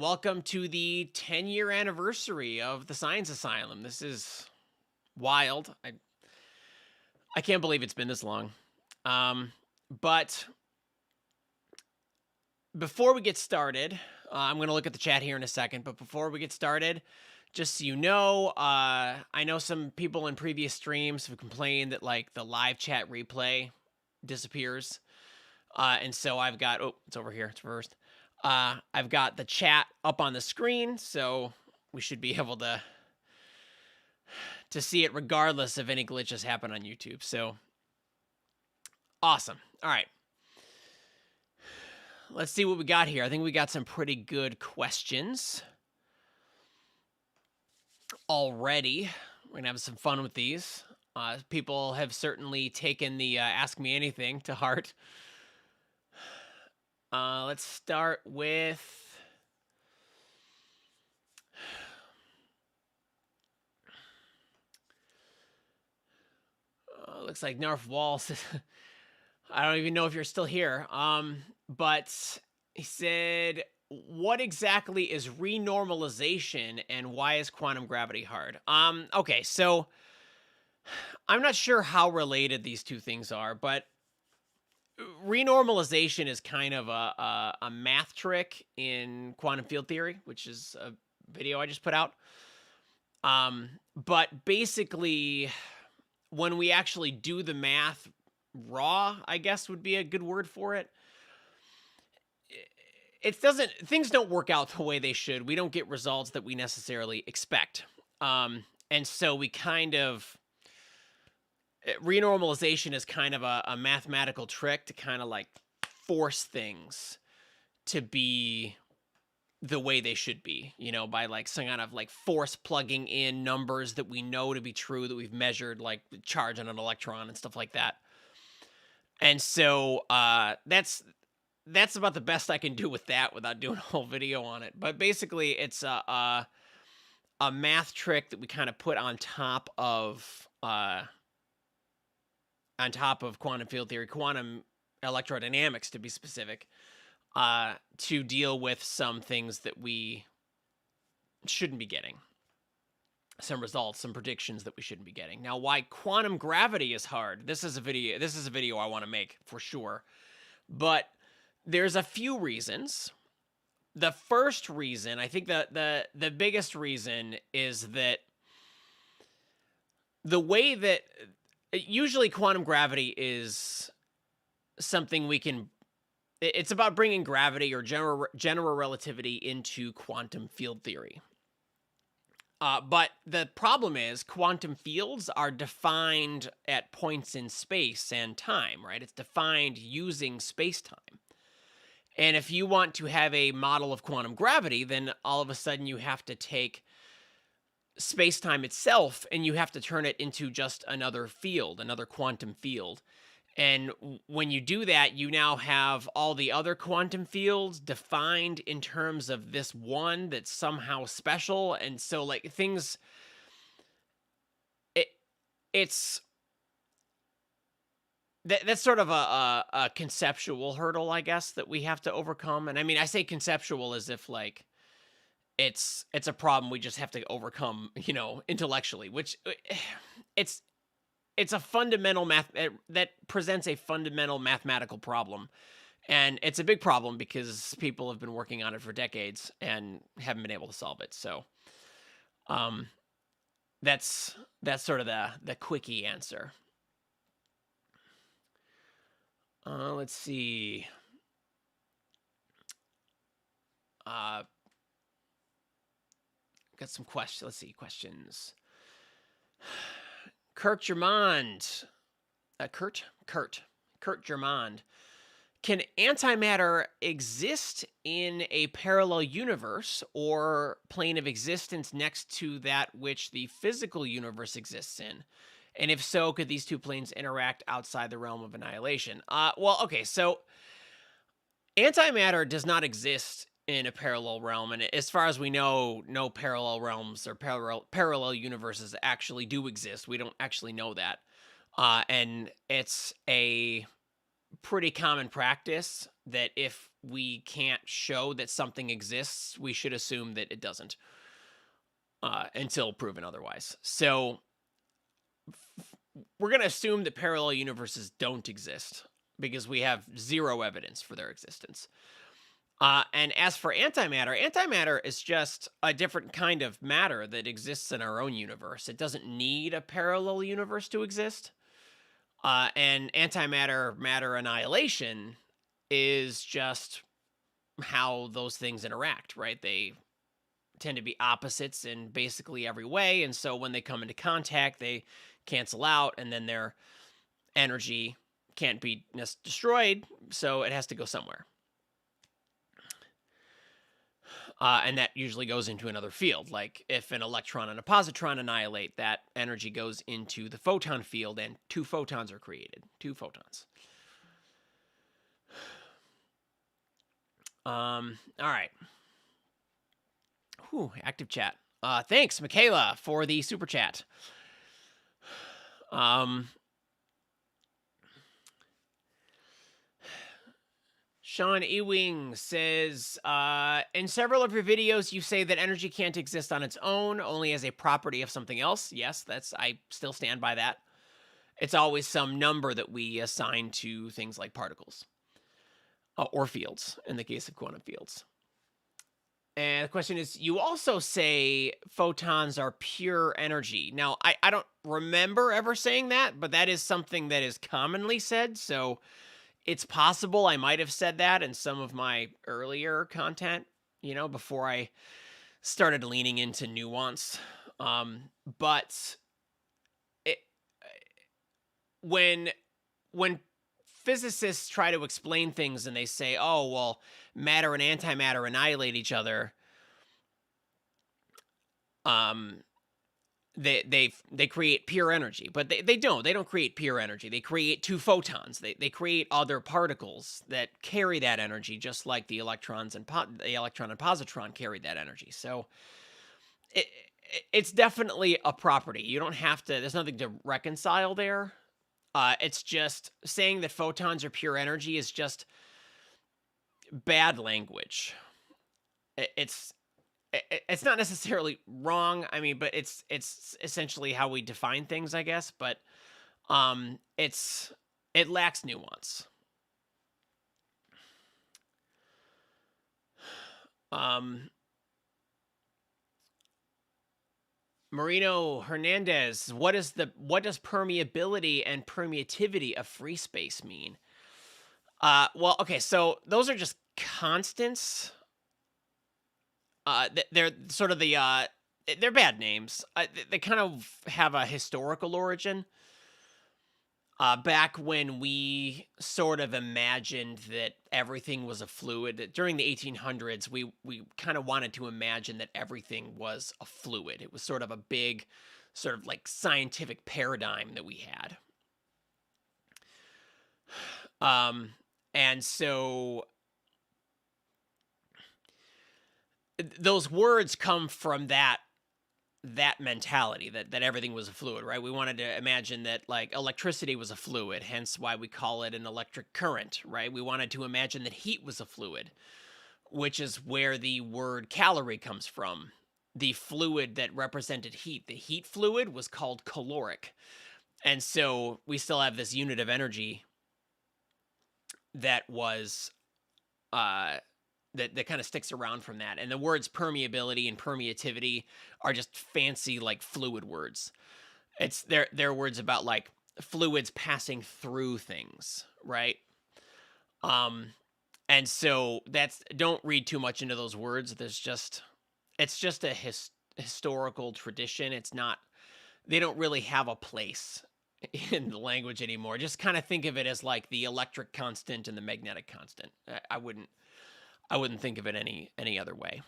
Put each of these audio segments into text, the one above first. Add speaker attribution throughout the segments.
Speaker 1: Welcome to the 10-year anniversary of the Science Asylum. This is wild. I can't believe it's been this long. But before we get started, I'm going to look at the chat here in a second. But before we get started, just so you know, I know some people in previous streams have complained that like the live chat replay disappears. And so I've got, oh, it's over here. It's reversed. I've got the chat up on the screen, so we should be able to see it regardless of any glitches happen on YouTube. So awesome. All right. Let's see what we got here. I think we got some pretty good questions already. We're going to have some fun with these. People have certainly taken the Ask Me Anything to heart. Let's start with... looks like Narf Wall says... I don't even know if you're still here. But he said, what exactly is renormalization and why is quantum gravity hard? Okay, so I'm not sure how related these two things are, but renormalization is kind of a math trick in quantum field theory, which is a video I just put out. But basically, when we actually do the math raw, I guess would be a good word for it. Things don't work out the way they should. We don't get results that we necessarily expect. And so we kind of, renormalization is kind of a mathematical trick to kind of like force things to be the way they should be, you know, by like some kind of like force plugging in numbers that we know to be true, that we've measured, like the charge on an electron and stuff like that. And so that's about the best I can do with that without doing a whole video on it. But basically, it's a math trick that we kind of put on top of quantum field theory, quantum electrodynamics to be specific, to deal with some things that we shouldn't be getting. Some results, some predictions that we shouldn't be getting. Now, why quantum gravity is hard. This is a video I want to make for sure. But there's a few reasons. The first reason, I think that the biggest reason is that the way that usually quantum gravity is something we can, it's about bringing gravity or general relativity into quantum field theory. But the problem is quantum fields are defined at points in space and time, right? It's defined using space-time. And if you want to have a model of quantum gravity, then all of a sudden you have to take space-time itself and you have to turn it into just another field, another quantum field. And when you do that, you now have all the other quantum fields defined in terms of this one that's somehow special. And so like things, that's sort of a conceptual hurdle, I guess, that we have to overcome. And I mean, I say conceptual as if like it's a problem we just have to overcome, you know, intellectually, which it's a fundamental that presents a fundamental mathematical problem. And it's a big problem because people have been working on it for decades and haven't been able to solve it. So that's sort of the quickie answer. Let's see. Got some questions. Let's see, questions. Kurt Germond. Kurt Germond. Can antimatter exist in a parallel universe or plane of existence next to that which the physical universe exists in? And if so, could these two planes interact outside the realm of annihilation? Well, okay, so antimatter does not exist in a parallel realm, and as far as we know, no parallel realms or parallel universes actually do exist. We don't actually know that. And it's a pretty common practice that if we can't show that something exists, we should assume that it doesn't until proven otherwise. So we're going to assume that parallel universes don't exist because we have zero evidence for their existence. And as for antimatter, antimatter is just a different kind of matter that exists in our own universe. It doesn't need a parallel universe to exist. And antimatter matter annihilation is just how those things interact, right? They tend to be opposites in basically every way. And so when they come into contact, they cancel out, and then their energy can't be destroyed. So it has to go somewhere. And that usually goes into another field. Like if an electron and a positron annihilate, that energy goes into the photon field, and 2 photons are created. 2 photons. All right. Whew, active chat. Thanks, Michaela, for the super chat. Sean Ewing says, in several of your videos, you say that energy can't exist on its own, only as a property of something else. Yes, I still stand by that. It's always some number that we assign to things like particles or fields in the case of quantum fields. And the question is, you also say photons are pure energy. Now, I don't remember ever saying that, but that is something that is commonly said. So it's possible I might have said that in some of my earlier content, before I started leaning into nuance. But when physicists try to explain things and they say, oh, well, matter and antimatter annihilate each other, they create pure energy, but they don't create pure energy. They create 2 photons. They create other particles that carry that energy, just like the electrons and the electron and positron carry that energy. So it's definitely a property. You don't have to, there's nothing to reconcile there. It's just saying that photons are pure energy is just bad language. It's not necessarily wrong. I mean, but it's essentially how we define things, I guess. But it lacks nuance. Marino Hernandez, what does permeability and permeativity of free space mean? Well, okay, so those are just constants. They're sort of they're bad names. They kind of have a historical origin. Back when we sort of imagined that everything was a fluid, during the 1800s, we kind of wanted to imagine that everything was a fluid. It was sort of a big, sort of like scientific paradigm that we had. And so those words come from that mentality that everything was a fluid, right? We wanted to imagine that like electricity was a fluid, hence why we call it an electric current, right? We wanted to imagine that heat was a fluid, which is where the word calorie comes from. The fluid that represented heat, the heat fluid, was called caloric. And so we still have this unit of energy that was that kind of sticks around from that. And the words permeability and permeativity are just fancy like fluid words. It's they're words about like fluids passing through things, right? And so don't read too much into those words. It's just a historical tradition. They don't really have a place in the language anymore. Just kind of think of it as like the electric constant and the magnetic constant. I wouldn't think of it any other way.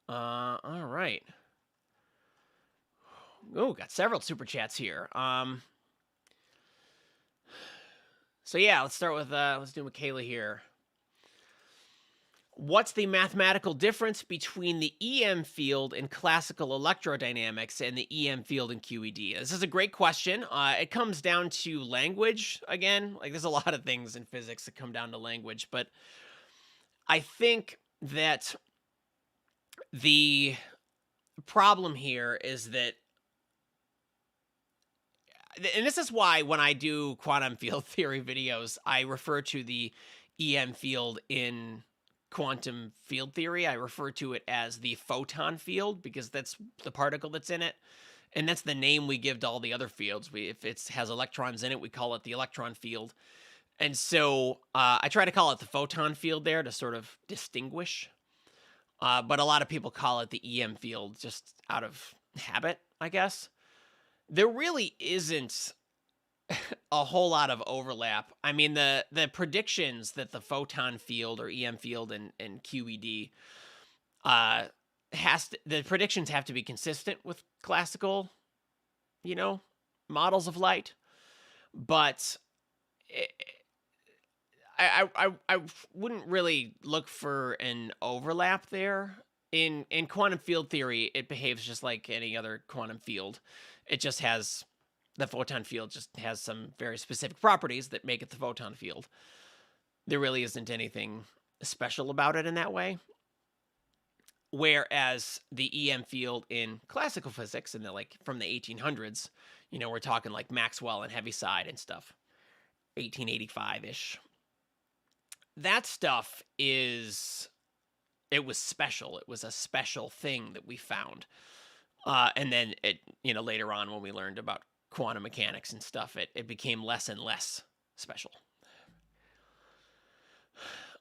Speaker 1: All right. Oh, got several super chats here. So yeah, let's start with let's do Michaela here. What's the mathematical difference between the EM field in classical electrodynamics and the EM field in QED? This is a great question. It comes down to language again. Like, there's a lot of things in physics that come down to language, but I think that the problem here is that, and this is why when I do quantum field theory videos, I refer to the EM field in quantum field theory. I refer to it as the photon field because that's the particle that's in it. And that's the name we give to all the other fields. If it has electrons in it, we call it the electron field. And so I try to call it the photon field there to sort of distinguish. But a lot of people call it the EM field just out of habit, I guess. There really isn't a whole lot of overlap. I mean, the predictions that the photon field or EM field and QED the predictions have to be consistent with classical, models of light. But I wouldn't really look for an overlap there. In quantum field theory, it behaves just like any other quantum field. It just has, the photon field just has some very specific properties that make it the photon field. There really isn't anything special about it in that way. Whereas the EM field in classical physics, and from the 1800s, we're talking like Maxwell and Heaviside and stuff, 1885-ish. That stuff it was special. It was a special thing that we found. And then later on when we learned about quantum mechanics and stuff, it became less and less special.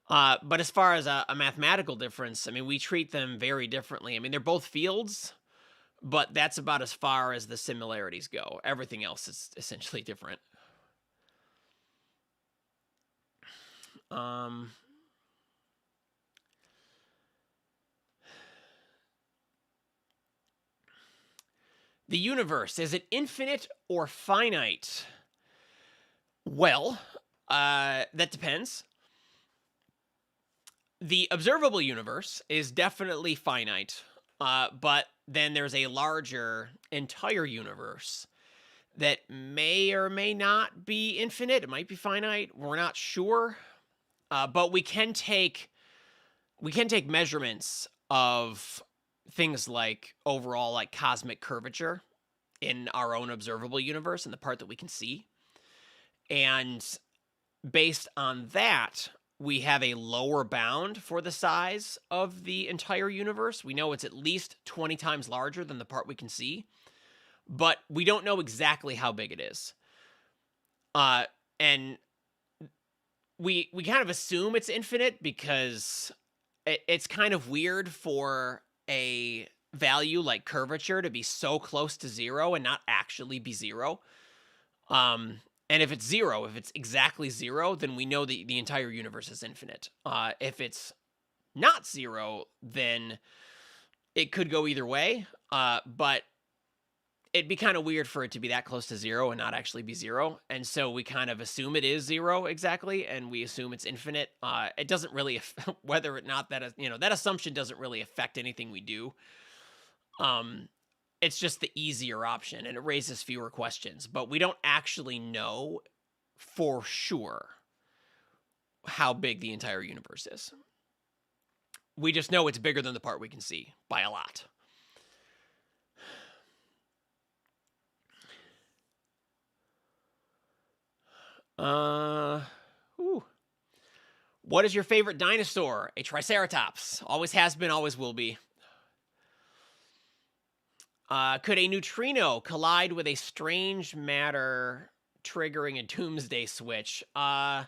Speaker 1: But as far as a mathematical difference, I mean, we treat them very differently. I mean, they're both fields, but that's about as far as the similarities go. Everything else is essentially different. The universe, is it infinite or finite? Well, that depends. The observable universe is definitely finite, but then there's a larger entire universe that may or may not be infinite. It might be finite. We're not sure, but we can take measurements of things like overall like cosmic curvature in our own observable universe and the part that we can see. And based on that, we have a lower bound for the size of the entire universe. We know it's at least 20 times larger than the part we can see, but we don't know exactly how big it is. And we kind of assume it's infinite because it's kind of weird for a value like curvature to be so close to zero and not actually be zero. And if it's zero, if it's exactly zero, then we know that the entire universe is infinite. If it's not zero, then it could go either way. But it'd be kind of weird for it to be that close to zero and not actually be zero. And so we kind of assume it is zero exactly, and we assume it's infinite. It doesn't really, whether or not that is, that assumption doesn't really affect anything we do. It's just the easier option, and it raises fewer questions. But we don't actually know for sure how big the entire universe is. We just know it's bigger than the part we can see by a lot. What is your favorite dinosaur? A triceratops. Always has been, always will be. Could a neutrino collide with a strange matter triggering a doomsday switch? I'd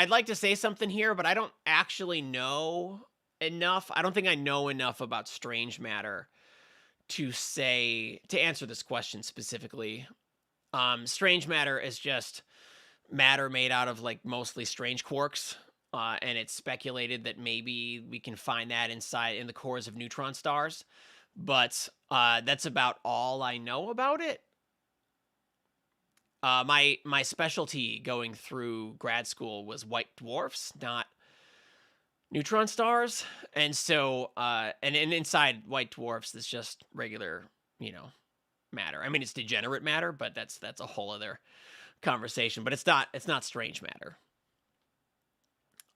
Speaker 1: like to say something here, but I don't actually know enough. I don't think I know enough about strange matter to answer this question specifically. Strange matter is just matter made out of mostly strange quarks. And it's speculated that maybe we can find that in the cores of neutron stars. But that's about all I know about it. My specialty going through grad school was white dwarfs, not neutron stars. And so and inside white dwarfs is just regular, matter. I mean, it's degenerate matter, but that's a whole other conversation. But it's not strange matter.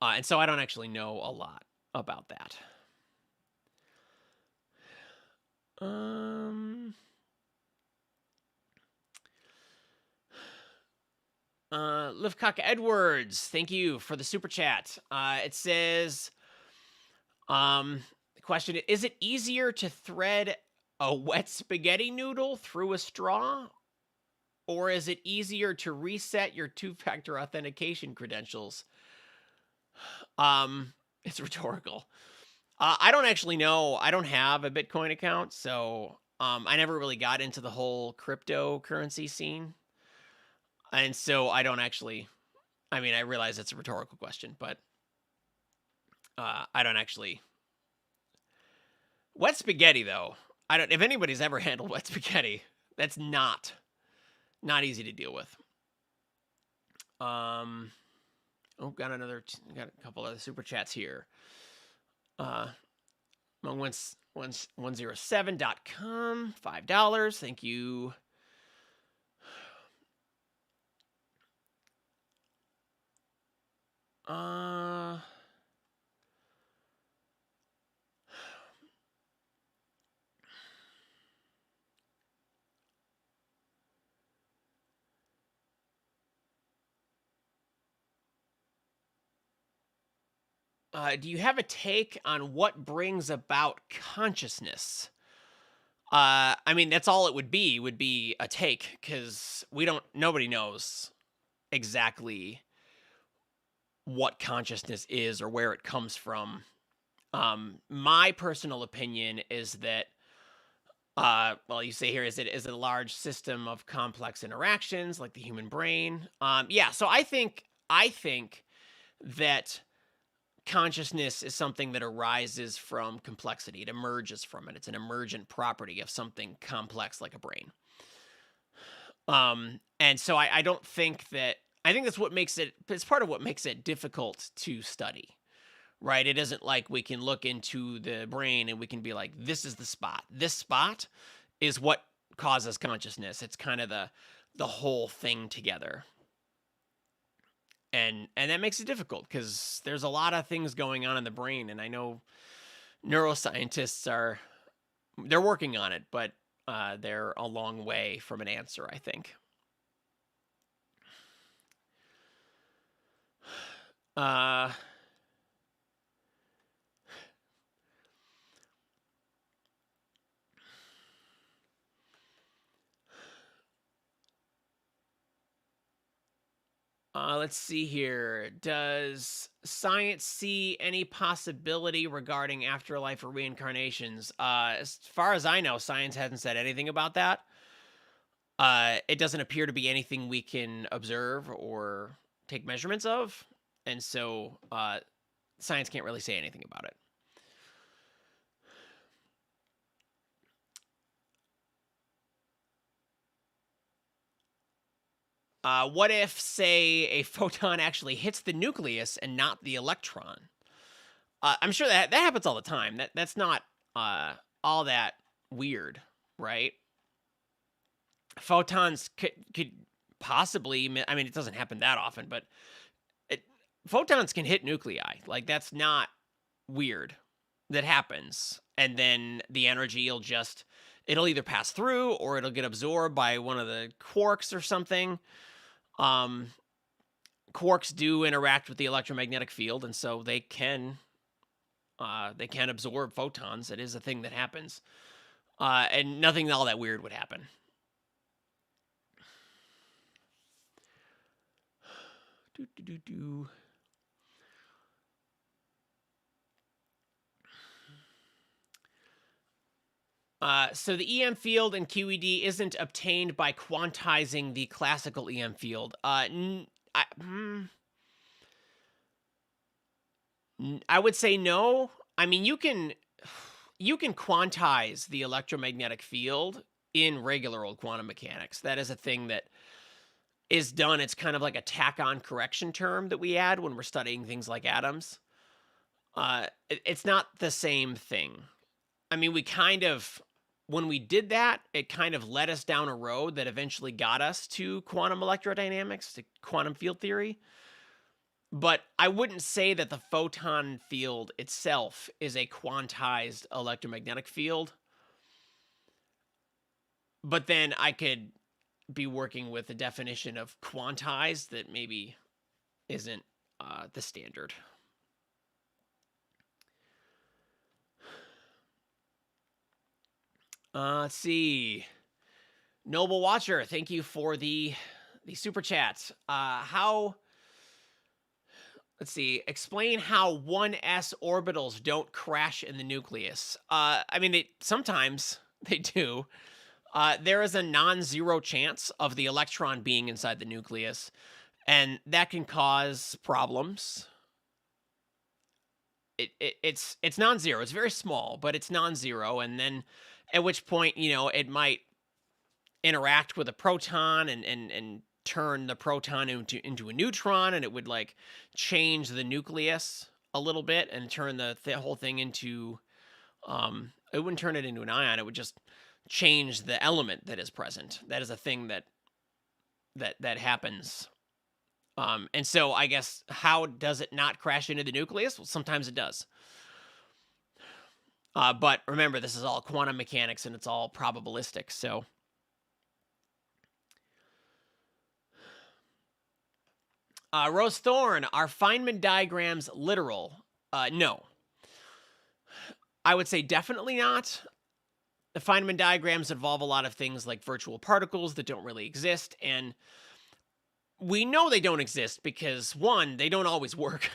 Speaker 1: And so I don't actually know a lot about that. Livcock Edwards, thank you for the super chat. It says, the question, is it easier to thread a wet spaghetti noodle through a straw? Or is it easier to reset your two-factor authentication credentials? It's rhetorical. I don't actually know. I don't have a Bitcoin account, so I never really got into the whole cryptocurrency scene. And so I don't actually, I mean, I realize it's a rhetorical question, but I don't actually. Wet spaghetti, though, if anybody's ever handled wet spaghetti, that's not easy to deal with. Got a couple other super chats here. Among107.com, $5. Thank you. Do you have a take on what brings about consciousness? I mean, that's all it would be a take, because nobody knows exactly what consciousness is or where it comes from. My personal opinion is that, you say here, is it a large system of complex interactions like the human brain? Yeah, so I think that consciousness is something that arises from complexity. It emerges from it. It's an emergent property of something complex like a brain. And so I don't think that, I think that's what makes it's part of what makes it difficult to study, right? It isn't like we can look into the brain and we can be like, this is the spot. This spot is what causes consciousness. It's kind of the whole thing together. And that makes it difficult because there's a lot of things going on in the brain. And I know neuroscientists they're working on it, but they're a long way from an answer, I think. Let's see here. Does science see any possibility regarding afterlife or reincarnations? As far as I know, science hasn't said anything about that. It doesn't appear to be anything we can observe or take measurements of. And so science can't really say anything about it. What if, say, a photon actually hits the nucleus and not the electron? I'm sure that happens all the time. That's not all that weird, right? Photons could possibly, I mean, it doesn't happen that often, but photons can hit nuclei. Like, that's not weird. That happens. And then the energy it'll either pass through or it'll get absorbed by one of the quarks or something. Quarks do interact with the electromagnetic field, and so they can absorb photons. It is a thing that happens. And nothing all that weird would happen. So the EM field in QED isn't obtained by quantizing the classical EM field. I would say no. I mean, you can quantize the electromagnetic field in regular old quantum mechanics. That is a thing that is done. It's kind of like a tack-on correction term that we add when we're studying things like atoms. It's not the same thing. I mean, when we did that, it kind of led us down a road that eventually got us to quantum electrodynamics, to quantum field theory. But I wouldn't say that the photon field itself is a quantized electromagnetic field. But then I could be working with a definition of quantized that maybe isn't the standard. Let's see. Noble Watcher, thank you for the super chats. Let's see. Explain how 1s orbitals don't crash in the nucleus. I mean, sometimes they do. There is a non-zero chance of the electron being inside the nucleus, and that can cause problems. It's non-zero. It's very small, but it's non-zero, and then at which point, it might interact with a proton and turn the proton into a neutron, and it would like change the nucleus a little bit and turn the whole thing into it wouldn't turn it into an ion. It would just change the element that is present. That is a thing that happens. And so I guess, how does it not crash into the nucleus? Well, sometimes it does. But remember, this is all quantum mechanics and it's all probabilistic. So Rose Thorn, are Feynman diagrams literal? No. I would say definitely not. The Feynman diagrams involve a lot of things like virtual particles that don't really exist, and we know they don't exist because, one, they don't always work,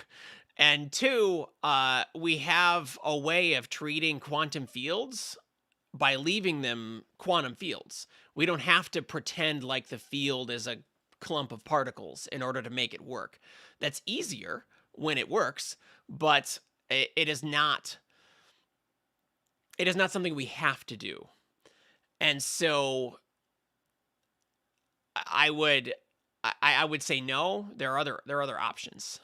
Speaker 1: and two, we have a way of treating quantum fields by leaving them quantum fields. We don't have to pretend like the field is a clump of particles in order to make it work. That's easier when it works, but it is not something we have to do. And so I would say no. There are other options.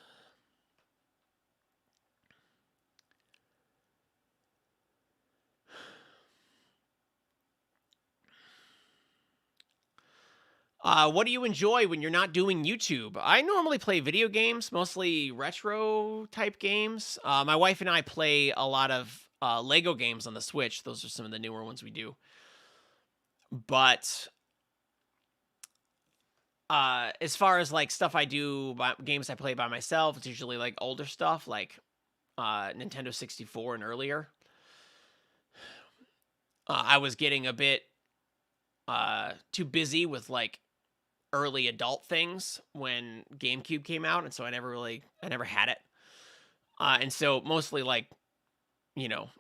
Speaker 1: What do you enjoy when you're not doing YouTube? I normally play video games, mostly retro type games. My wife and I play a lot of Lego games on the Switch. Those are some of the newer ones we do. But as far as like stuff I do, games I play by myself, it's usually like older stuff, like Nintendo 64 and earlier. I was getting a bit too busy with like early adult things when GameCube came out, and so I never had it. And so mostly like,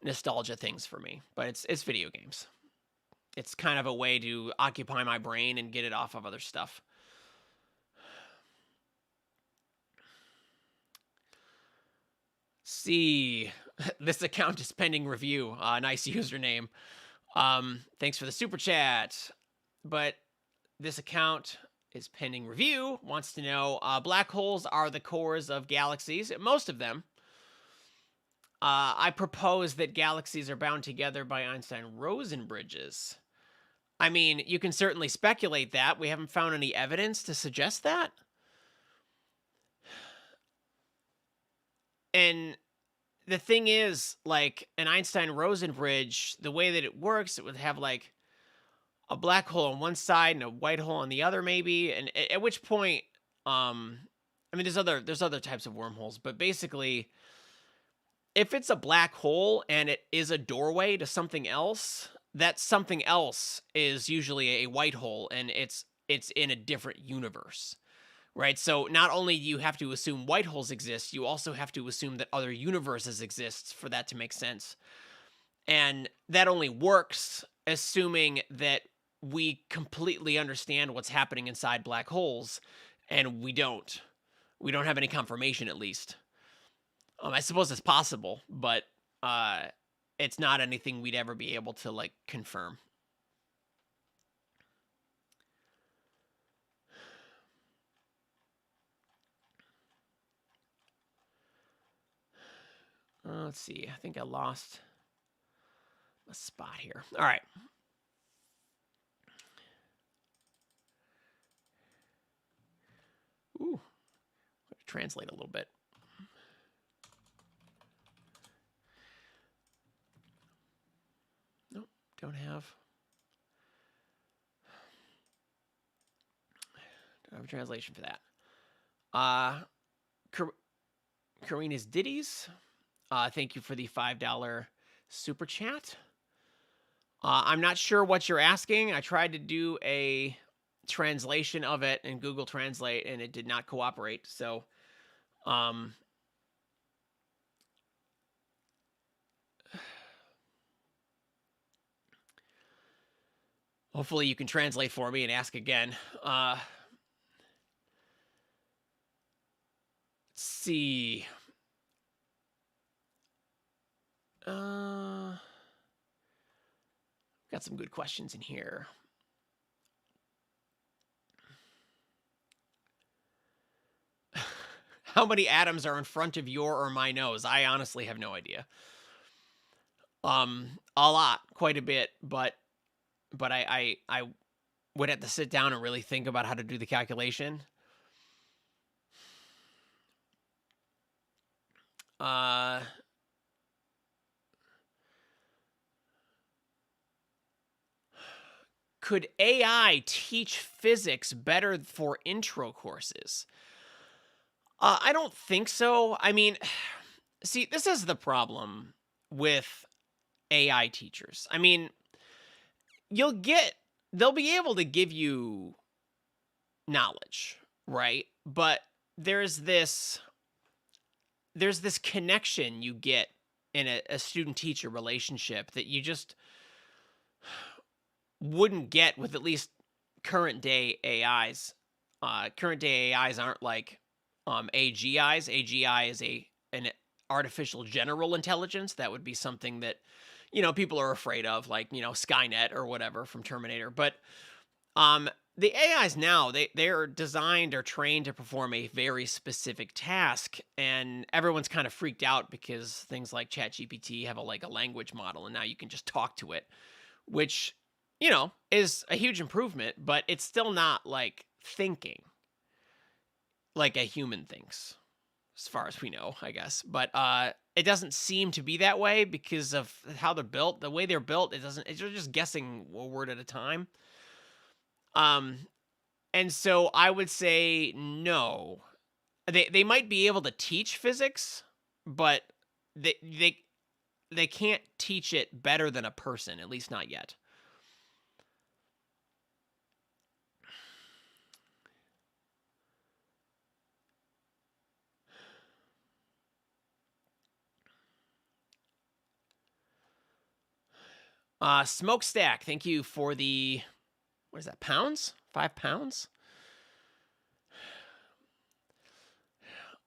Speaker 1: nostalgia things for me, but it's video games. It's kind of a way to occupy my brain and get it off of other stuff. See, this account is pending review. Nice username. Thanks for the super chat. But this account is pending review. Wants to know, black holes are the cores of galaxies, most of them. I propose that galaxies are bound together by Einstein-Rosen bridges. I mean, you can certainly speculate that. We haven't found any evidence to suggest that. And the thing is, like, an Einstein-Rosen bridge, the way that it works, it would have, like, a black hole on one side and a white hole on the other, maybe. And at which point, I mean, there's other types of wormholes, but basically, if it's a black hole and it is a doorway to something else, that something else is usually a white hole, and it's in a different universe, right? So not only do you have to assume white holes exist, you also have to assume that other universes exist for that to make sense. And that only works assuming that we completely understand what's happening inside black holes, and we don't have any confirmation, at least. I suppose it's possible, but it's not anything we'd ever be able to, like, confirm. Let's see. I think I lost a spot here. All right. Ooh. Translate a little bit. Nope, don't have a translation for that. Karina's Ditties. Thank you for the $5 super chat. I'm not sure what you're asking. I tried to do a translation of it in Google Translate, and it did not cooperate. So, hopefully you can translate for me and ask again. Let's see. Got some good questions in here. How many atoms are in front of your or my nose? I honestly have no idea. A lot, quite a bit, but I would have to sit down and really think about how to do the calculation. Could AI teach physics better for intro courses? I don't think so. I mean, see, this is the problem with AI teachers. I mean, they'll be able to give you knowledge, right? But there's this connection you get in a student-teacher relationship that you just wouldn't get with at least current day AIs. Current day AIs aren't like AGIs. AGI is an artificial general intelligence. That would be something that, people are afraid of, like, Skynet or whatever from Terminator. But the AIs now, they're designed or trained to perform a very specific task, and everyone's kind of freaked out because things like ChatGPT have a language model, and now you can just talk to it, which, is a huge improvement, but it's still not like thinking like a human thinks, as far as we know, I guess. But it doesn't seem to be that way because of how they're built. The way they're built, it's just guessing a word at a time. And so I would say no. They might be able to teach physics, but they can't teach it better than a person, at least not yet. Smokestack, thank you for the, what is that, pounds? 5 pounds?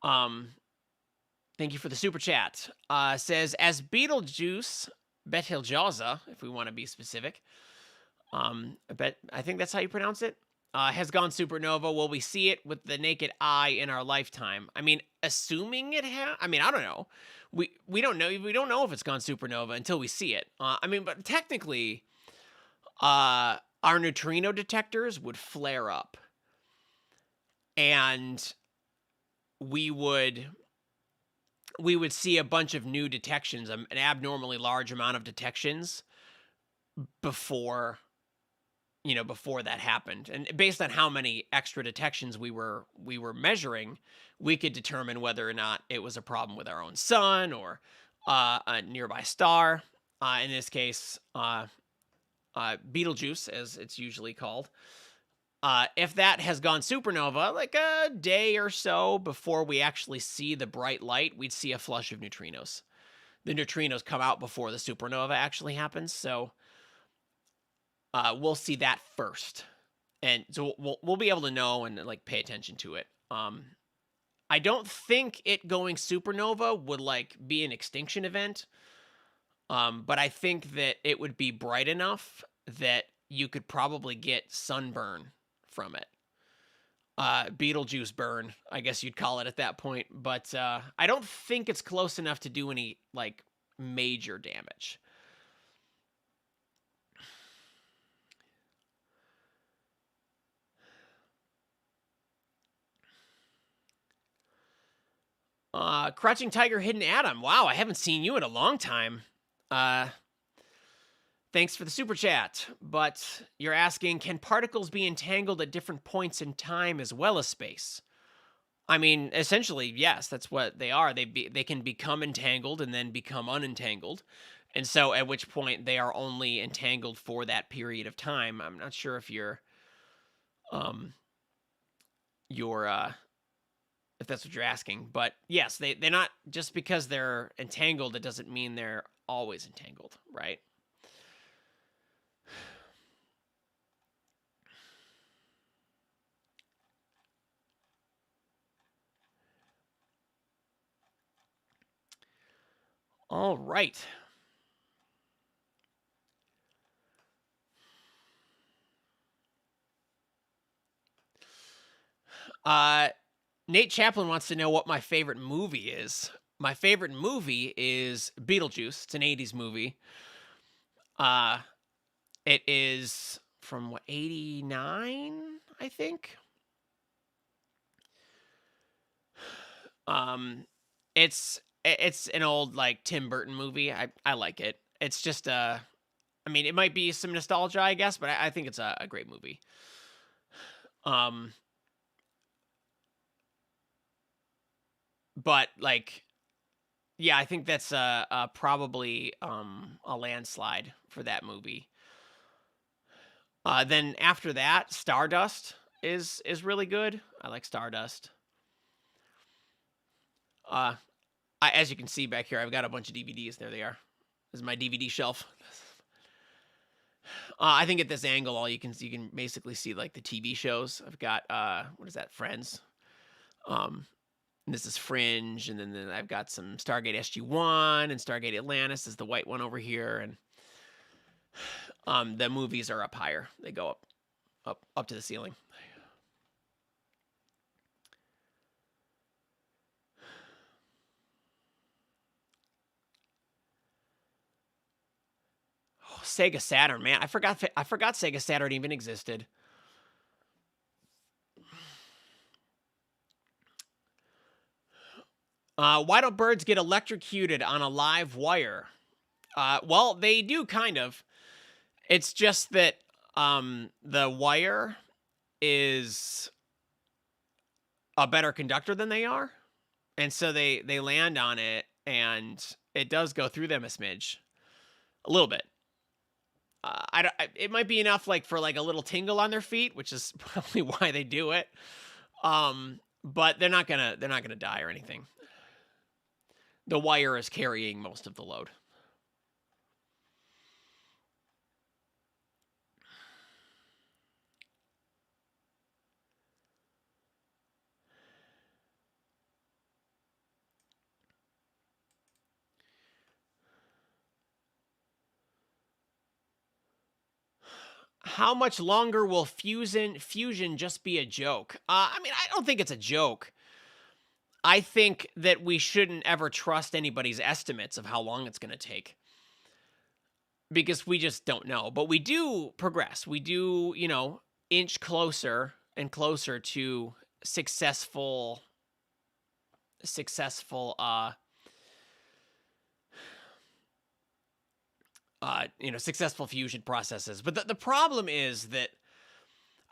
Speaker 1: Thank you for the super chat. Says, as Betelgeuse, if we want to be specific, I think that's how you pronounce it, has gone supernova, will we see it with the naked eye in our lifetime? I mean, assuming it I don't know. We don't know. We don't know if it's gone supernova until we see it. But technically, our neutrino detectors would flare up, and we would see a bunch of new detections, an abnormally large amount of detections before that happened. And based on how many extra detections we were measuring, we could determine whether or not it was a problem with our own sun or a nearby star. In this case, Betelgeuse, as it's usually called. If that has gone supernova, like a day or so before we actually see the bright light, we'd see a flush of neutrinos. The neutrinos come out before the supernova actually happens, so we'll see that first, and so we'll be able to know and pay attention to it. I don't think it going supernova would be an extinction event, but I think that it would be bright enough that you could probably get sunburn from it. Betelgeuse burn, I guess you'd call it at that point. But I don't think it's close enough to do any like major damage. Crouching Tiger, Hidden Atom. Wow, I haven't seen you in a long time. Thanks for the super chat. But you're asking, can particles be entangled at different points in time as well as space? I mean, essentially, yes, that's what they are. They can become entangled and then become unentangled. And so at which point they are only entangled for that period of time. I'm not sure if if that's what you're asking, but yes, they're not, just because they're entangled, it doesn't mean they're always entangled, right? All right. Nate Chaplin wants to know what my favorite movie is. My favorite movie is Beetlejuice. It's an 80s movie. It is from what, 89, I think. It's an old like Tim Burton movie. I like it. It's just I mean, it might be some nostalgia, I guess, but I think it's a great movie. But like, yeah, I think that's probably a landslide for that movie. Then after that, Stardust is really good. I like Stardust. As you can see back here, I've got a bunch of DVDs. There they are. This is my DVD shelf. I think at this angle, you can basically see like the TV shows. I've got what is that? Friends. And this is Fringe, and then I've got some Stargate SG-1 and Stargate Atlantis is the white one over here, and the movies are up higher. They go up to the ceiling. Oh, Sega Saturn, man, I forgot Sega Saturn even existed. Why don't birds get electrocuted on a live wire? Well, they do kind of. It's just that the wire is a better conductor than they are, and so they land on it, and it does go through them a smidge, a little bit. It might be enough like for like a little tingle on their feet, which is probably why they do it. But they're not gonna die or anything. The wire is carrying most of the load. How much longer will fusion just be a joke? I mean, I don't think it's a joke. I think that we shouldn't ever trust anybody's estimates of how long it's going to take, because we just don't know. But we do progress. We do, inch closer and closer to successful successful fusion processes. But the problem is that,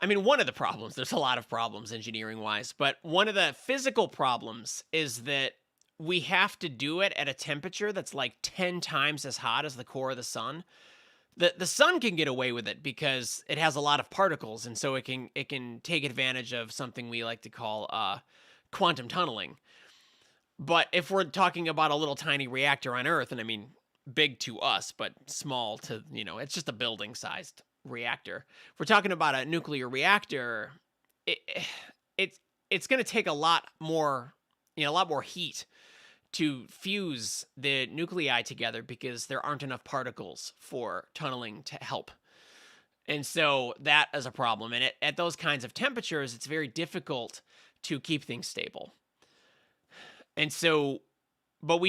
Speaker 1: I mean, one of the problems, there's a lot of problems engineering wise, but one of the physical problems is that we have to do it at a temperature that's like 10 times as hot as the core of the sun. The sun can get away with it because it has a lot of particles, and so it can take advantage of something we like to call quantum tunneling. But if we're talking about a little tiny reactor on Earth, and I mean big to us, but small to, it's just a building sized reactor. If we're talking about a nuclear reactor, it's going to take a lot more heat to fuse the nuclei together because there aren't enough particles for tunneling to help. And so that is a problem. And at those kinds of temperatures, it's very difficult to keep things stable. And so, but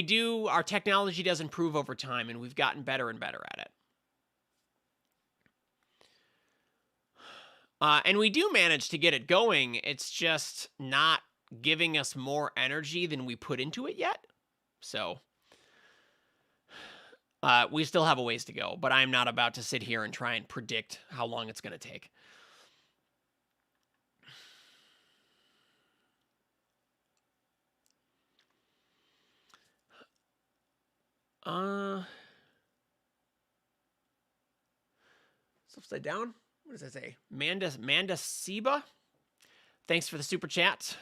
Speaker 1: our technology does improve over time, and we've gotten better and better at it. And we do manage to get it going. It's just not giving us more energy than we put into it yet. So we still have a ways to go, but I'm not about to sit here and try and predict how long it's going to take. It's upside down. What does that say? Manda Seba. Thanks for the super chat.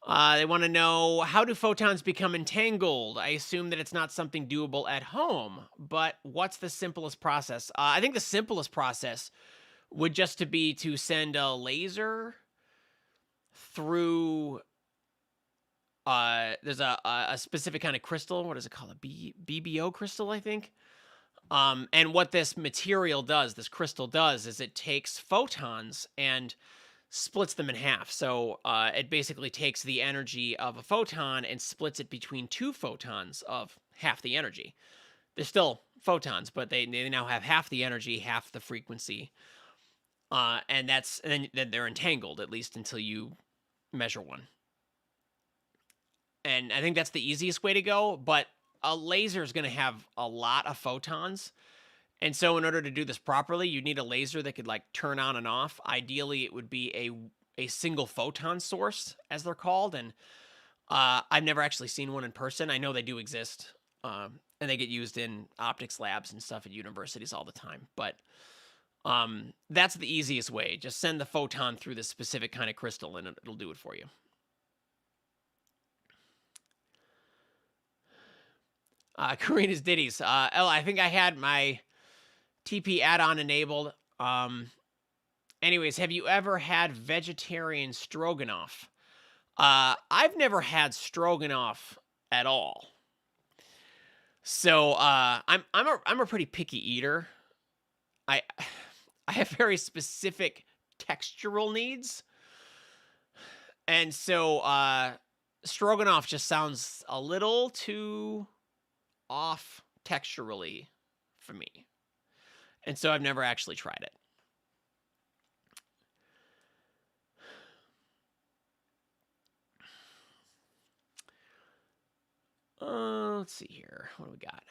Speaker 1: They want to know, how do photons become entangled? I assume that it's not something doable at home, but what's the simplest process? I think the simplest process would just to be to send a laser through. There's a specific kind of crystal. What is it called? A BBO crystal, I think. And what this material does, this crystal does, is it takes photons and splits them in half. So it basically takes the energy of a photon and splits it between two photons of half the energy. They're still photons, but they now have half the energy, half the frequency. And then they're entangled, at least until you measure one. And I think that's the easiest way to go, but a laser is going to have a lot of photons. And so in order to do this properly, you need a laser that could like turn on and off. Ideally, it would be a single photon source, as they're called. And I've never actually seen one in person. I know they do exist, and they get used in optics labs and stuff at universities all the time. But that's the easiest way. Just send the photon through this specific kind of crystal, and it'll do it for you. Karina's Ditties. I think I had my TP add-on enabled. Anyways, have you ever had vegetarian stroganoff? I've never had stroganoff at all. So I'm a pretty picky eater. I have very specific textural needs, and so stroganoff just sounds a little too off texturally for me. And so I've never actually tried it. Let's see here. What do we got?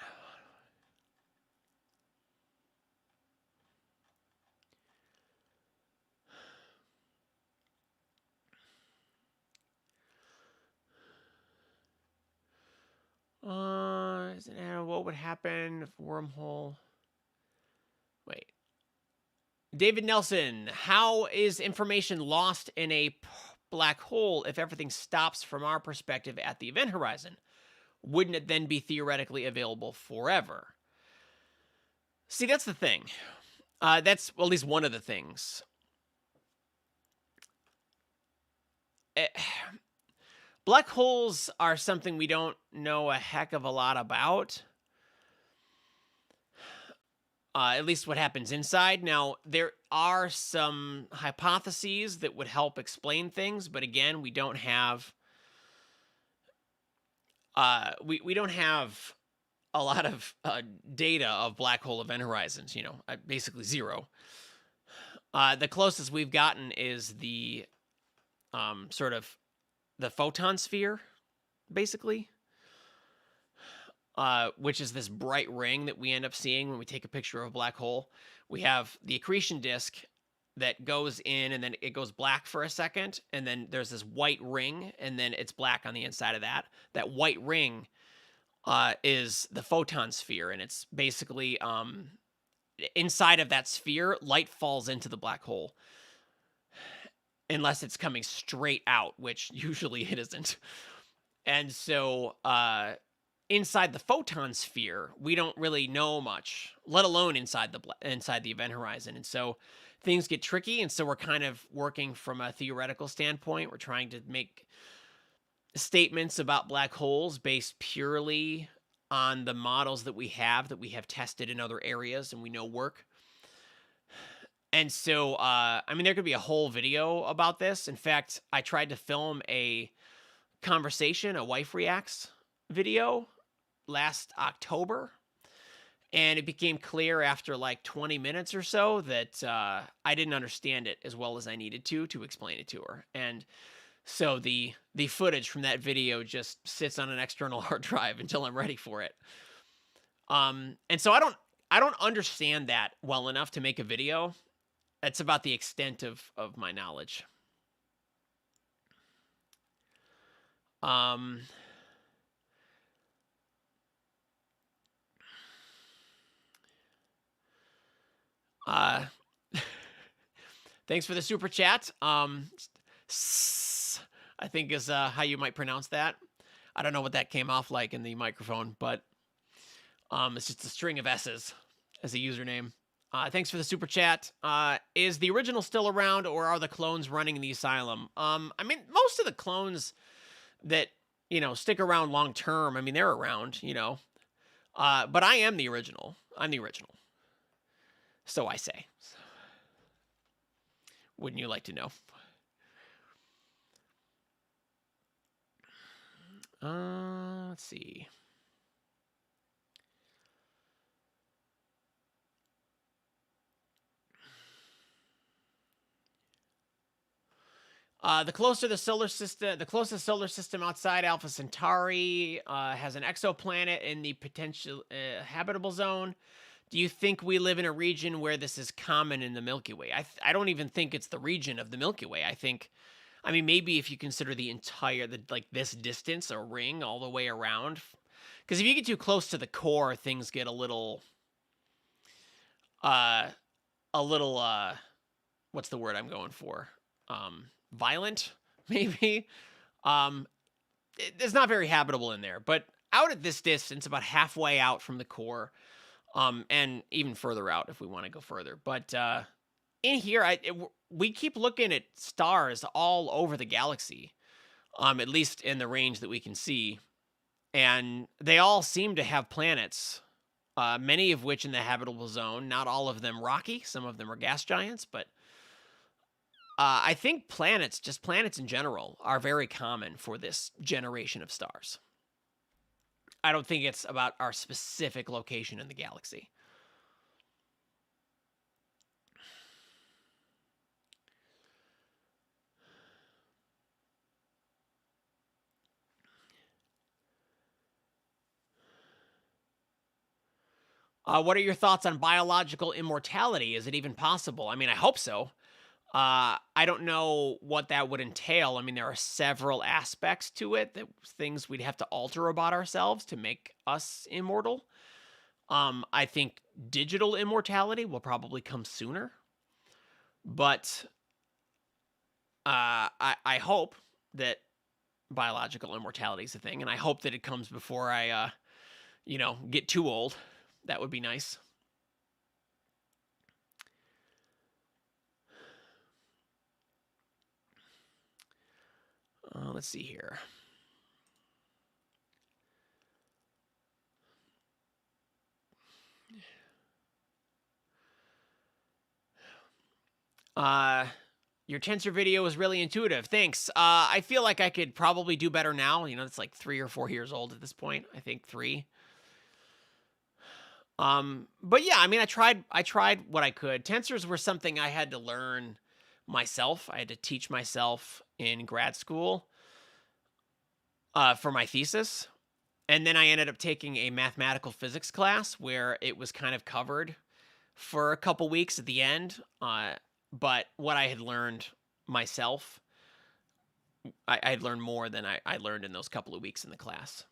Speaker 1: What would happen if wormhole? Wait. David Nelson, how is information lost in a black hole if everything stops from our perspective at the event horizon? Wouldn't it then be theoretically available forever? See, that's the thing. That's at least one of the things. Black holes are something we don't know a heck of a lot about. At least what happens inside. Now, there are some hypotheses that would help explain things, but again, we don't have we don't have a lot of data of black hole event horizons, basically zero. The closest we've gotten is the sort of the photon sphere, basically, which is this bright ring that we end up seeing when we take a picture of a black hole. We have the accretion disk that goes in, and then it goes black for a second, and then there's this white ring, and then it's black on the inside of that. That white ring is the photon sphere, and it's basically inside of that sphere, light falls into the black hole. Unless it's coming straight out, which usually it isn't. And so inside the photon sphere, we don't really know much, let alone inside the event horizon. And so things get tricky. And so we're kind of working from a theoretical standpoint. We're trying to make statements about black holes based purely on the models that we have tested in other areas and we know work. And so, I mean, there could be a whole video about this. In fact, I tried to film a conversation, a wife reacts video last October. And it became clear after like 20 minutes or so that I didn't understand it as well as I needed to explain it to her. And so the footage from that video just sits on an external hard drive until I'm ready for it. And so I don't understand that well enough to make a video. That's about the extent of my knowledge. Thanks for the super chat. I think is how you might pronounce that. I don't know what that came off like in the microphone, but it's just a string of S's as a username. Thanks for the super chat. Is the original still around, or are the clones running the Asylum? I mean, most of the clones that, you know, stick around long term, I mean, they're around, you know. But I am the original. I'm the original. So I say. Wouldn't you like to know? Let's see. The closest solar system outside Alpha Centauri has an exoplanet in the potential habitable zone. Do you think we live in a region where this is common in the Milky Way? I don't even think it's the region of the Milky Way. I mean, maybe if you consider the entire, like this distance, a ring all the way around. Because if you get too close to the core, things get a little, what's the word I'm going for? Violent, maybe. It's not very habitable in there, but out at this distance, about halfway out from the core, and even further out if we want to go further. But in here, we keep looking at stars all over the galaxy, at least in the range that we can see, and they all seem to have planets. Many of which in the habitable zone. Not all of them rocky. Some of them are gas giants, but I think planets, just planets in general, are very common for this generation of stars. I don't think it's about our specific location in the galaxy. What are your thoughts on biological immortality? Is it even possible? I mean, I hope so. I don't know what that would entail. I mean, there are several aspects to it, that things we'd have to alter about ourselves to make us immortal. I think digital immortality will probably come sooner, but I hope that biological immortality is a thing, and I hope that it comes before I, get too old. That would be nice. Let's see here. Your tensor video was really intuitive. Thanks. I feel like I could probably do better now. You know, it's like 3 or 4 years old at this point. I think 3. But yeah, I mean, I tried what I could. Tensors were something I had to learn myself. I had to teach myself in grad school for my thesis. And then I ended up taking a mathematical physics class where it was kind of covered for a couple weeks at the end. But what I had learned myself, I had learned more than I learned in those couple of weeks in the class.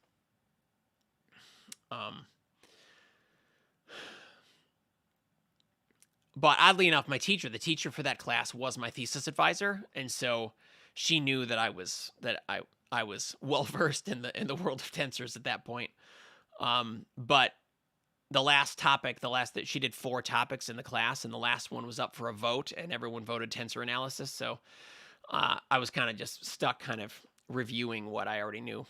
Speaker 1: But oddly enough, the teacher for that class was my thesis advisor, and so she knew that I was well versed in the world of tensors at that point. But the last topic, that she did 4 topics in the class, and the last one was up for a vote, and everyone voted tensor analysis. So I was kind of just stuck, kind of reviewing what I already knew.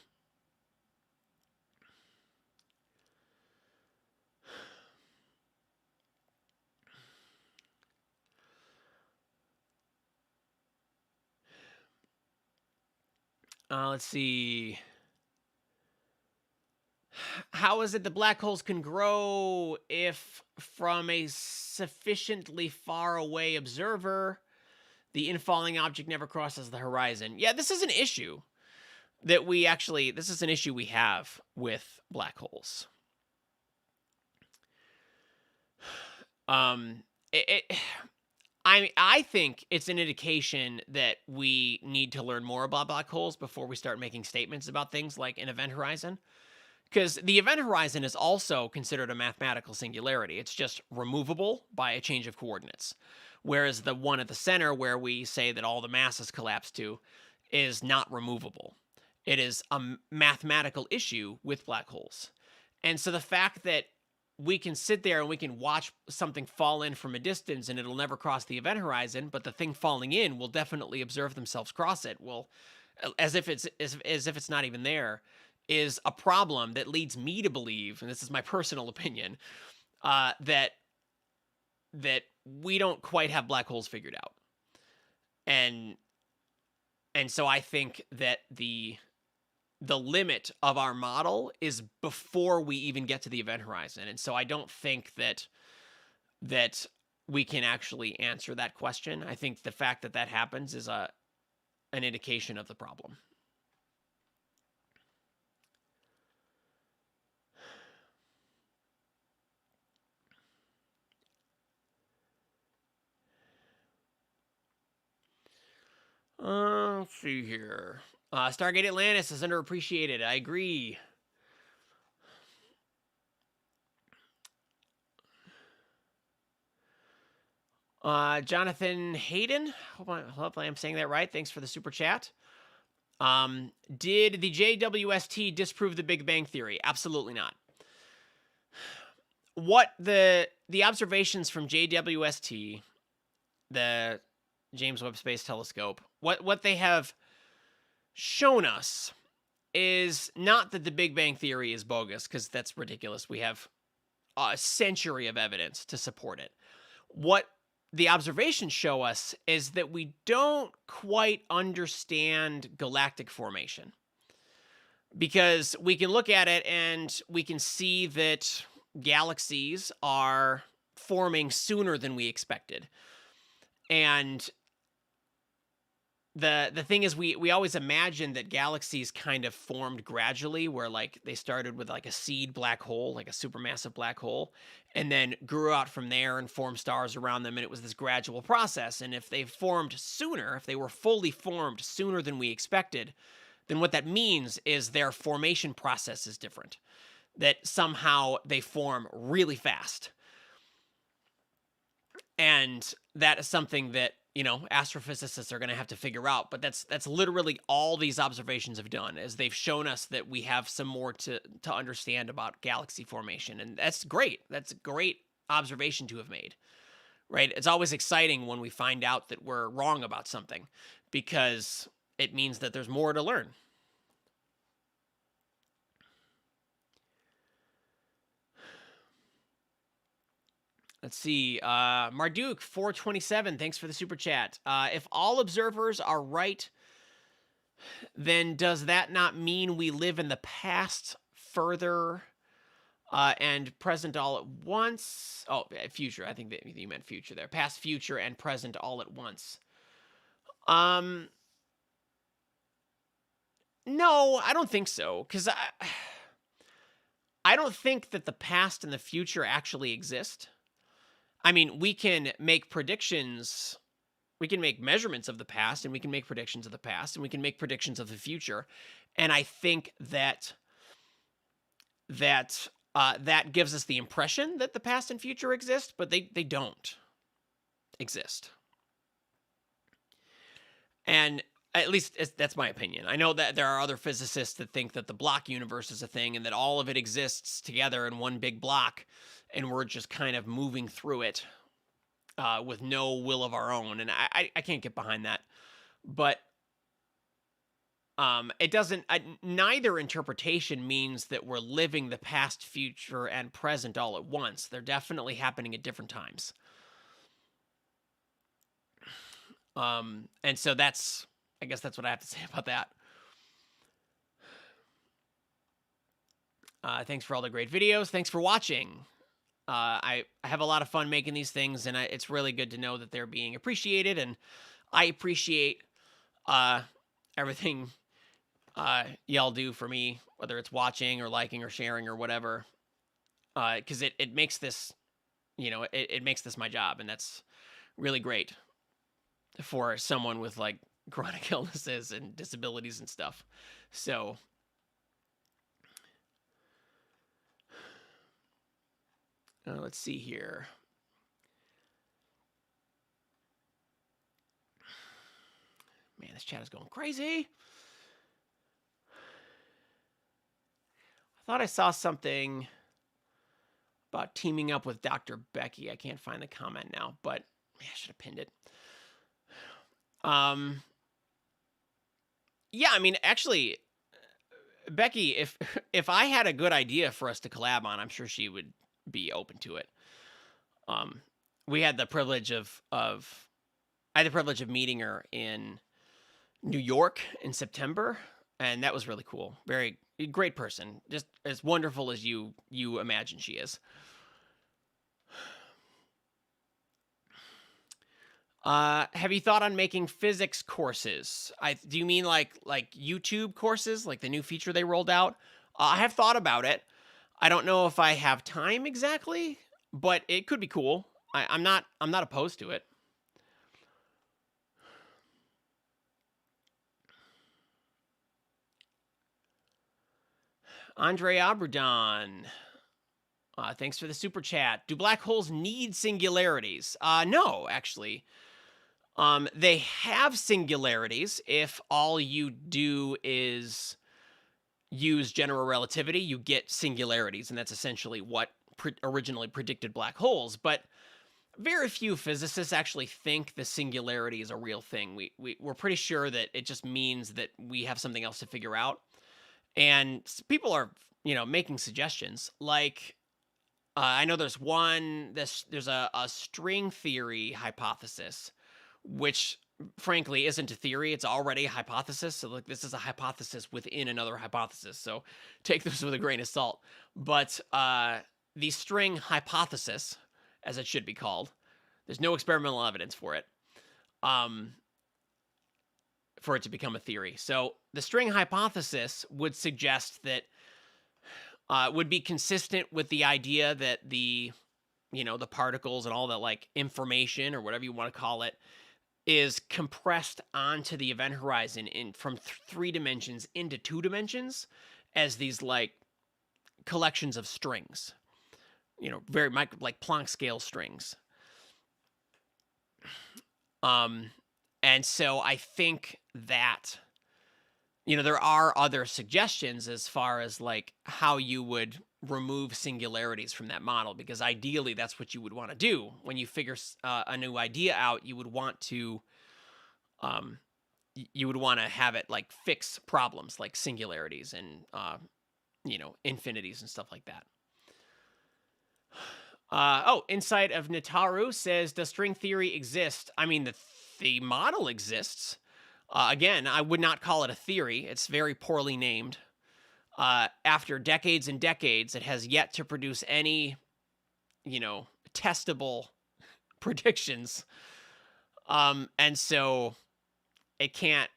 Speaker 1: Let's see. How is it that black holes can grow if from a sufficiently far away observer, the infalling object never crosses the horizon? Yeah, this is an issue that this is an issue we have with black holes. I think it's an indication that we need to learn more about black holes before we start making statements about things like an event horizon. Because the event horizon is also considered a mathematical singularity. It's just removable by a change of coordinates. Whereas the one at the center, where we say that all the masses collapse to, is not removable. It is a mathematical issue with black holes. And so the fact that we can sit there and we can watch something fall in from a distance and it'll never cross the event horizon, but the thing falling in will definitely observe themselves cross it, well, as if it's not even there, is a problem that leads me to believe, and this is my personal opinion, that we don't quite have black holes figured out. And so I think that the limit of our model is before we even get to the event horizon. And so I don't think that we can actually answer that question. I think the fact that that happens is an indication of the problem. Let's see here. Stargate Atlantis is underappreciated. I agree. Jonathan Hayden, hopefully I'm saying that right. Thanks for the super chat. Did the JWST disprove the Big Bang Theory? Absolutely not. What the observations from JWST, the James Webb Space Telescope, what they have shown us is not that the Big Bang Theory is bogus, because that's ridiculous. We have a century of evidence to support it. What the observations show us is that we don't quite understand galactic formation, because we can look at it and we can see that galaxies are forming sooner than we expected. And the thing is, we always imagined that galaxies kind of formed gradually, where like they started with like a seed black hole, like a supermassive black hole, and then grew out from there and formed stars around them, and it was this gradual process. And if they formed sooner, if they were fully formed sooner than we expected, then what that means is their formation process is different, that somehow they form really fast. And that is something that, you know, astrophysicists are going to have to figure out. But that's literally all these observations have done, is they've shown us that we have some more to understand about galaxy formation. And that's great. That's a great observation to have made, right? It's always exciting when we find out that we're wrong about something, because it means that there's more to learn. Let's see. Marduk 427, thanks for the super chat. If all observers are right, then does that not mean we live in the past further and present all at once? Oh, future. I think that you meant future there. Past, future, and present all at once. No, I don't think so, because I don't think that the past and the future actually exist. I mean, we can make predictions, we can make measurements of the past, and we can make predictions of the past, and we can make predictions of the future. And I think that gives us the impression that the past and future exist, but they don't exist. And at least that's my opinion. I know that there are other physicists that think that the block universe is a thing and that all of it exists together in one big block, and we're just kind of moving through it with no will of our own. And I can't get behind that. But it doesn't, neither interpretation means that we're living the past, future, and present all at once. They're definitely happening at different times. And so I guess that's what I have to say about that. Thanks for all the great videos. Thanks for watching. I have a lot of fun making these things, and it's really good to know that they're being appreciated, and I appreciate everything y'all do for me, whether it's watching or liking or sharing or whatever, because it makes this, it makes this my job, and that's really great for someone with like chronic illnesses and disabilities and stuff. So let's see here. Man, this chat is going crazy. I thought I saw something about teaming up with Dr. Becky. I can't find the comment now, but man, I should have pinned it. Yeah, I mean, actually, Becky, if I had a good idea for us to collab on, I'm sure she would be open to it. We had the privilege of I had the privilege of meeting her in New York in September, and that was really cool. Very great person, just as wonderful as you imagine she is. Have you thought on making physics courses? Do you mean like YouTube courses, like the new feature they rolled out? I have thought about it. I don't know if I have time exactly, but it could be cool. I'm not opposed to it. Andre Abrudon. Thanks for the super chat. Do black holes need singularities? No, actually. They have singularities if all you do is use general relativity. You get singularities, and that's essentially what originally predicted black holes. But very few physicists actually think the singularity is a real thing. We're pretty sure that it just means that we have something else to figure out. And people are, making suggestions. Like, I know there's a string theory hypothesis, which frankly isn't a theory. It's already a hypothesis. So like, this is a hypothesis within another hypothesis. So take this with a grain of salt. But the string hypothesis, as it should be called, there's no experimental evidence for it. For it to become a theory. So the string hypothesis would suggest that would be consistent with the idea that the particles and all the like information or whatever you want to call it is compressed onto the event horizon from 3 dimensions into 2 dimensions as these like collections of strings, very like Planck scale strings. And so I think that, there are other suggestions as far as like how you would remove singularities from that model, because ideally that's what you would want to do when you figure a new idea out. You would want to, have it like fix problems like singularities and, infinities and stuff like that. Inside of Nataru says, does string theory exist? I mean, the model exists. Again, I would not call it a theory. It's very poorly named. After decades and decades, it has yet to produce any, testable predictions. And so it can't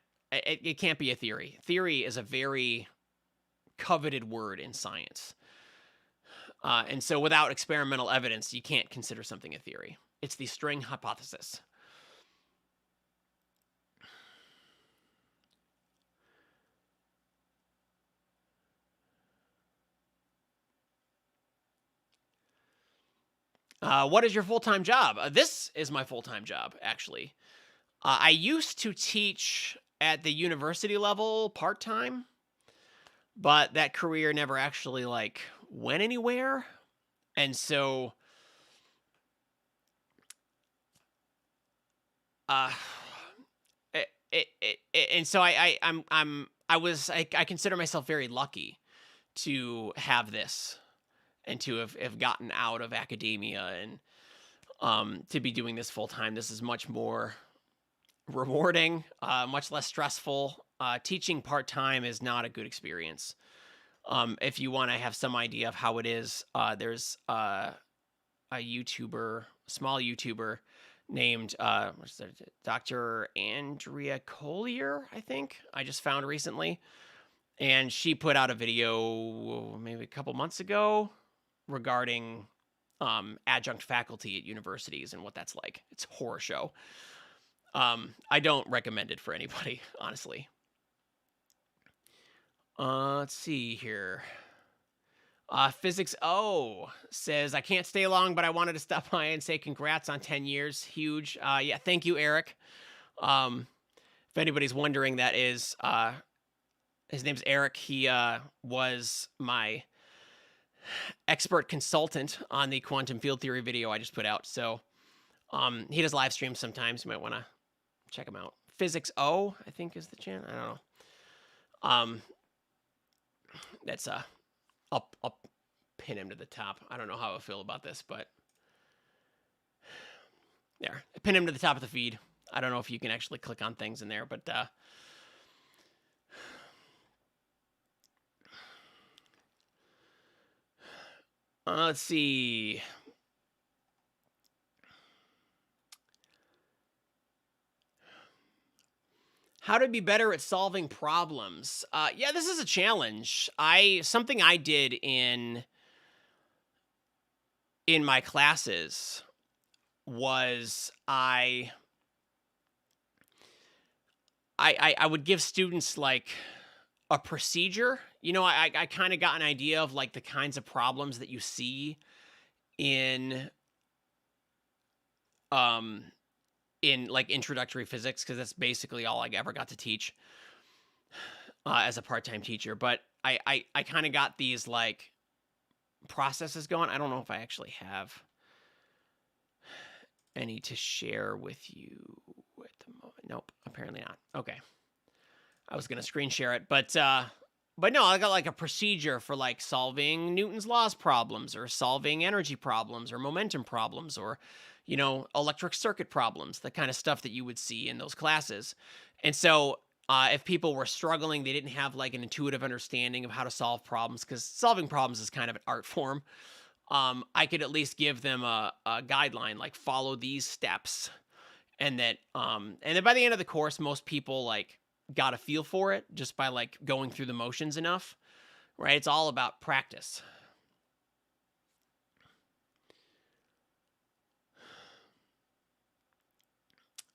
Speaker 1: be a theory. Theory is a very coveted word in science. And so without experimental evidence, you can't consider something a theory. It's the string hypothesis. What is your full-time job? This is my full-time job, actually. I used to teach at the university level part-time, but that career never actually like went anywhere. And so I consider myself very lucky to have this and to have gotten out of academia and to be doing this full time. This is much more rewarding, much less stressful. Teaching part time is not a good experience. If you want to have some idea of how it is, there's a YouTuber, small YouTuber named what's that, Dr. Andrea Collier, I think. I just found recently. And she put out a video maybe a couple months ago regarding adjunct faculty at universities and what that's like. It's a horror show. I don't recommend it for anybody, honestly. Let's see here. Physics O says, I can't stay long, but I wanted to stop by and say congrats on 10 years. Huge. Yeah, thank you, Eric. If anybody's wondering, that is, his name's Eric. He was my expert consultant on the quantum field theory video I just put out. So he does live streams sometimes. You might want to check him out. Physics O, I think, is the channel. I don't know. That's I'll pin him to the top. I don't know how I feel about this, but there. Pin him to the top of the feed. I don't know if you can actually click on things in there, but let's see. How to be better at solving problems. Yeah, this is a challenge. Something I did in my classes was I would give students like a procedure. You know, I kind of got an idea of like the kinds of problems that you see in like introductory physics, because that's basically all I ever got to teach as a part-time teacher. But I kind of got these like processes going. I don't know if I actually have any to share with you at the moment. Nope, apparently not. Okay. I was going to screen share it, but no, I got like a procedure for like solving Newton's laws problems, or solving energy problems, or momentum problems, or, you know, electric circuit problems, the kind of stuff that you would see in those classes. And so if people were struggling, they didn't have like an intuitive understanding of how to solve problems, because solving problems is kind of an art form. I could at least give them a guideline, like follow these steps. And then by the end of the course, most people like got a feel for it just by like going through the motions enough, right? It's all about practice.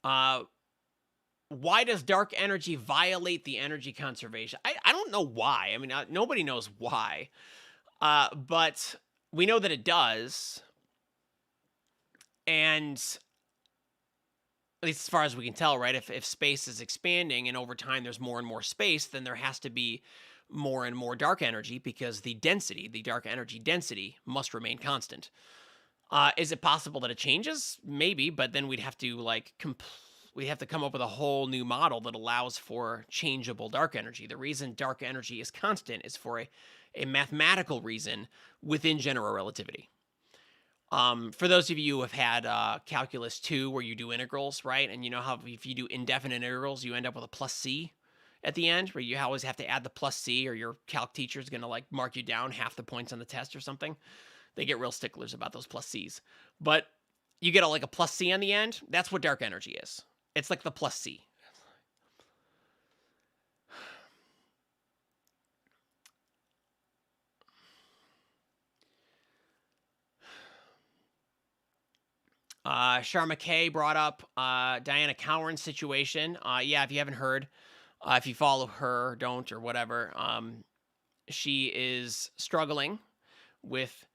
Speaker 1: Why does dark energy violate the energy conservation? I don't know why. I mean, nobody knows why, but we know that it does. And at least as far as we can tell, right? If space is expanding and over time there's more and more space, then there has to be more and more dark energy, because the density, the dark energy density, must remain constant. Is it possible that it changes? Maybe, but then we'd have to like we have to come up with a whole new model that allows for changeable dark energy. The reason dark energy is constant is for a mathematical reason within general relativity. For those of you who have had Calculus 2, where you do integrals, right? And you know how if you do indefinite integrals, you end up with a plus c at the end, where you always have to add the plus c, or your calc teacher is going to like mark you down half the points on the test or something. They get real sticklers about those plus c's. But you get like a plus c on the end. That's what dark energy is. It's like the plus c. Sharma K brought up Dianna Cowern's situation. Yeah, if you haven't heard, if you follow her, don't, or whatever, she is struggling with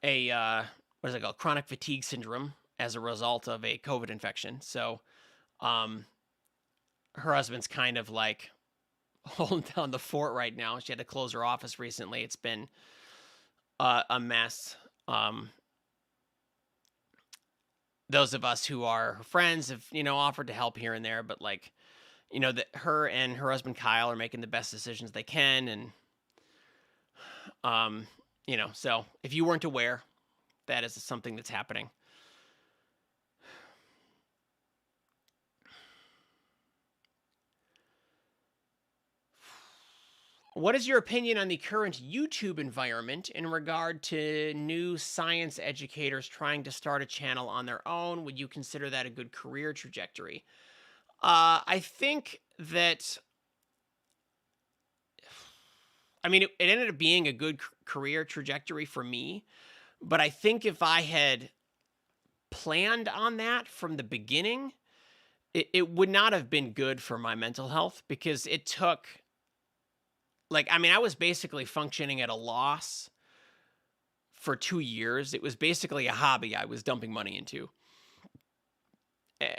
Speaker 1: a, what is it called? Chronic fatigue syndrome as a result of a COVID infection. So her husband's kind of like holding down the fort right now. She had to close her office recently. It's been a mess. Those of us who are her friends have, you know, offered to help here and there, but like, you know, that her and her husband Kyle are making the best decisions they can. And, you know, so if you weren't aware, that is something that's happening. What is your opinion on the current YouTube environment in regard to new science educators trying to start a channel on their own? Would you consider that a good career trajectory? I think that, I mean, it ended up being a good career trajectory for me, but I think if I had planned on that from the beginning, it would not have been good for my mental health because it took, like, I mean, I was basically functioning at a loss for 2 years. It was basically a hobby I was dumping money into. Eh,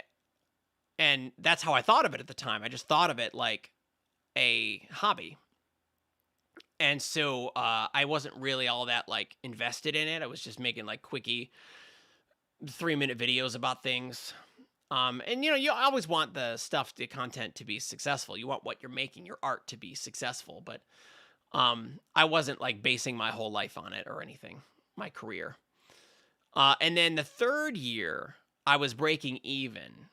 Speaker 1: And that's how I thought of it at the time. I just thought of it like a hobby. And so I wasn't really all that like invested in it. I was just making like quickie 3-minute videos about things. And you always want the content to be successful. You want what you're making, your art, to be successful. But I wasn't like basing my whole life on it or anything, my career. And then the third year, I was breaking even.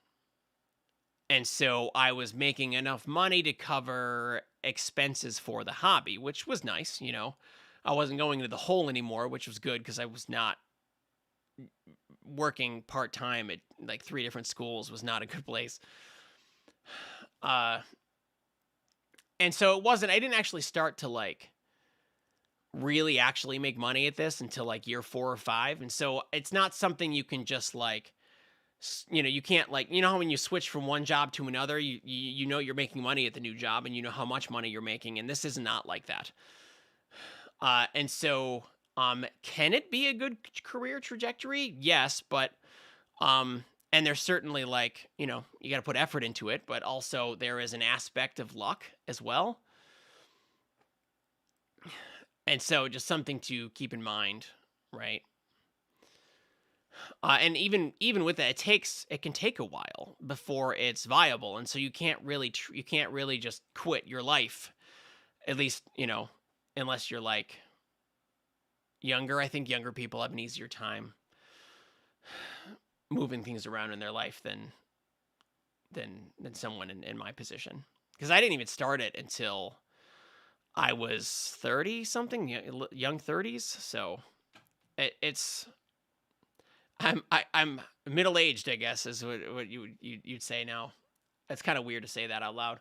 Speaker 1: And so I was making enough money to cover expenses for the hobby, which was nice. I wasn't going into the hole anymore, which was good because I was not working part-time at like 3 different schools. Was not a good place. And so I didn't actually start to like really actually make money at this until like year 4 or 5. And so it's not something you can just like, you can't like, how when you switch from one job to another, you know you're making money at the new job and you know how much money you're making. And this is not like that. And so, can it be a good career trajectory? Yes, but, and there's certainly like, you got to put effort into it, but also there is an aspect of luck as well. And so just something to keep in mind, right? And even with that, it can take a while before it's viable, and so you can't really just quit your life, at least unless you're like younger. I think younger people have an easier time moving things around in their life than someone in my position, because I didn't even start it until I was 30 something, young 30s. So it's I'm middle aged, I guess, is what you'd say now. It's kind of weird to say that out loud.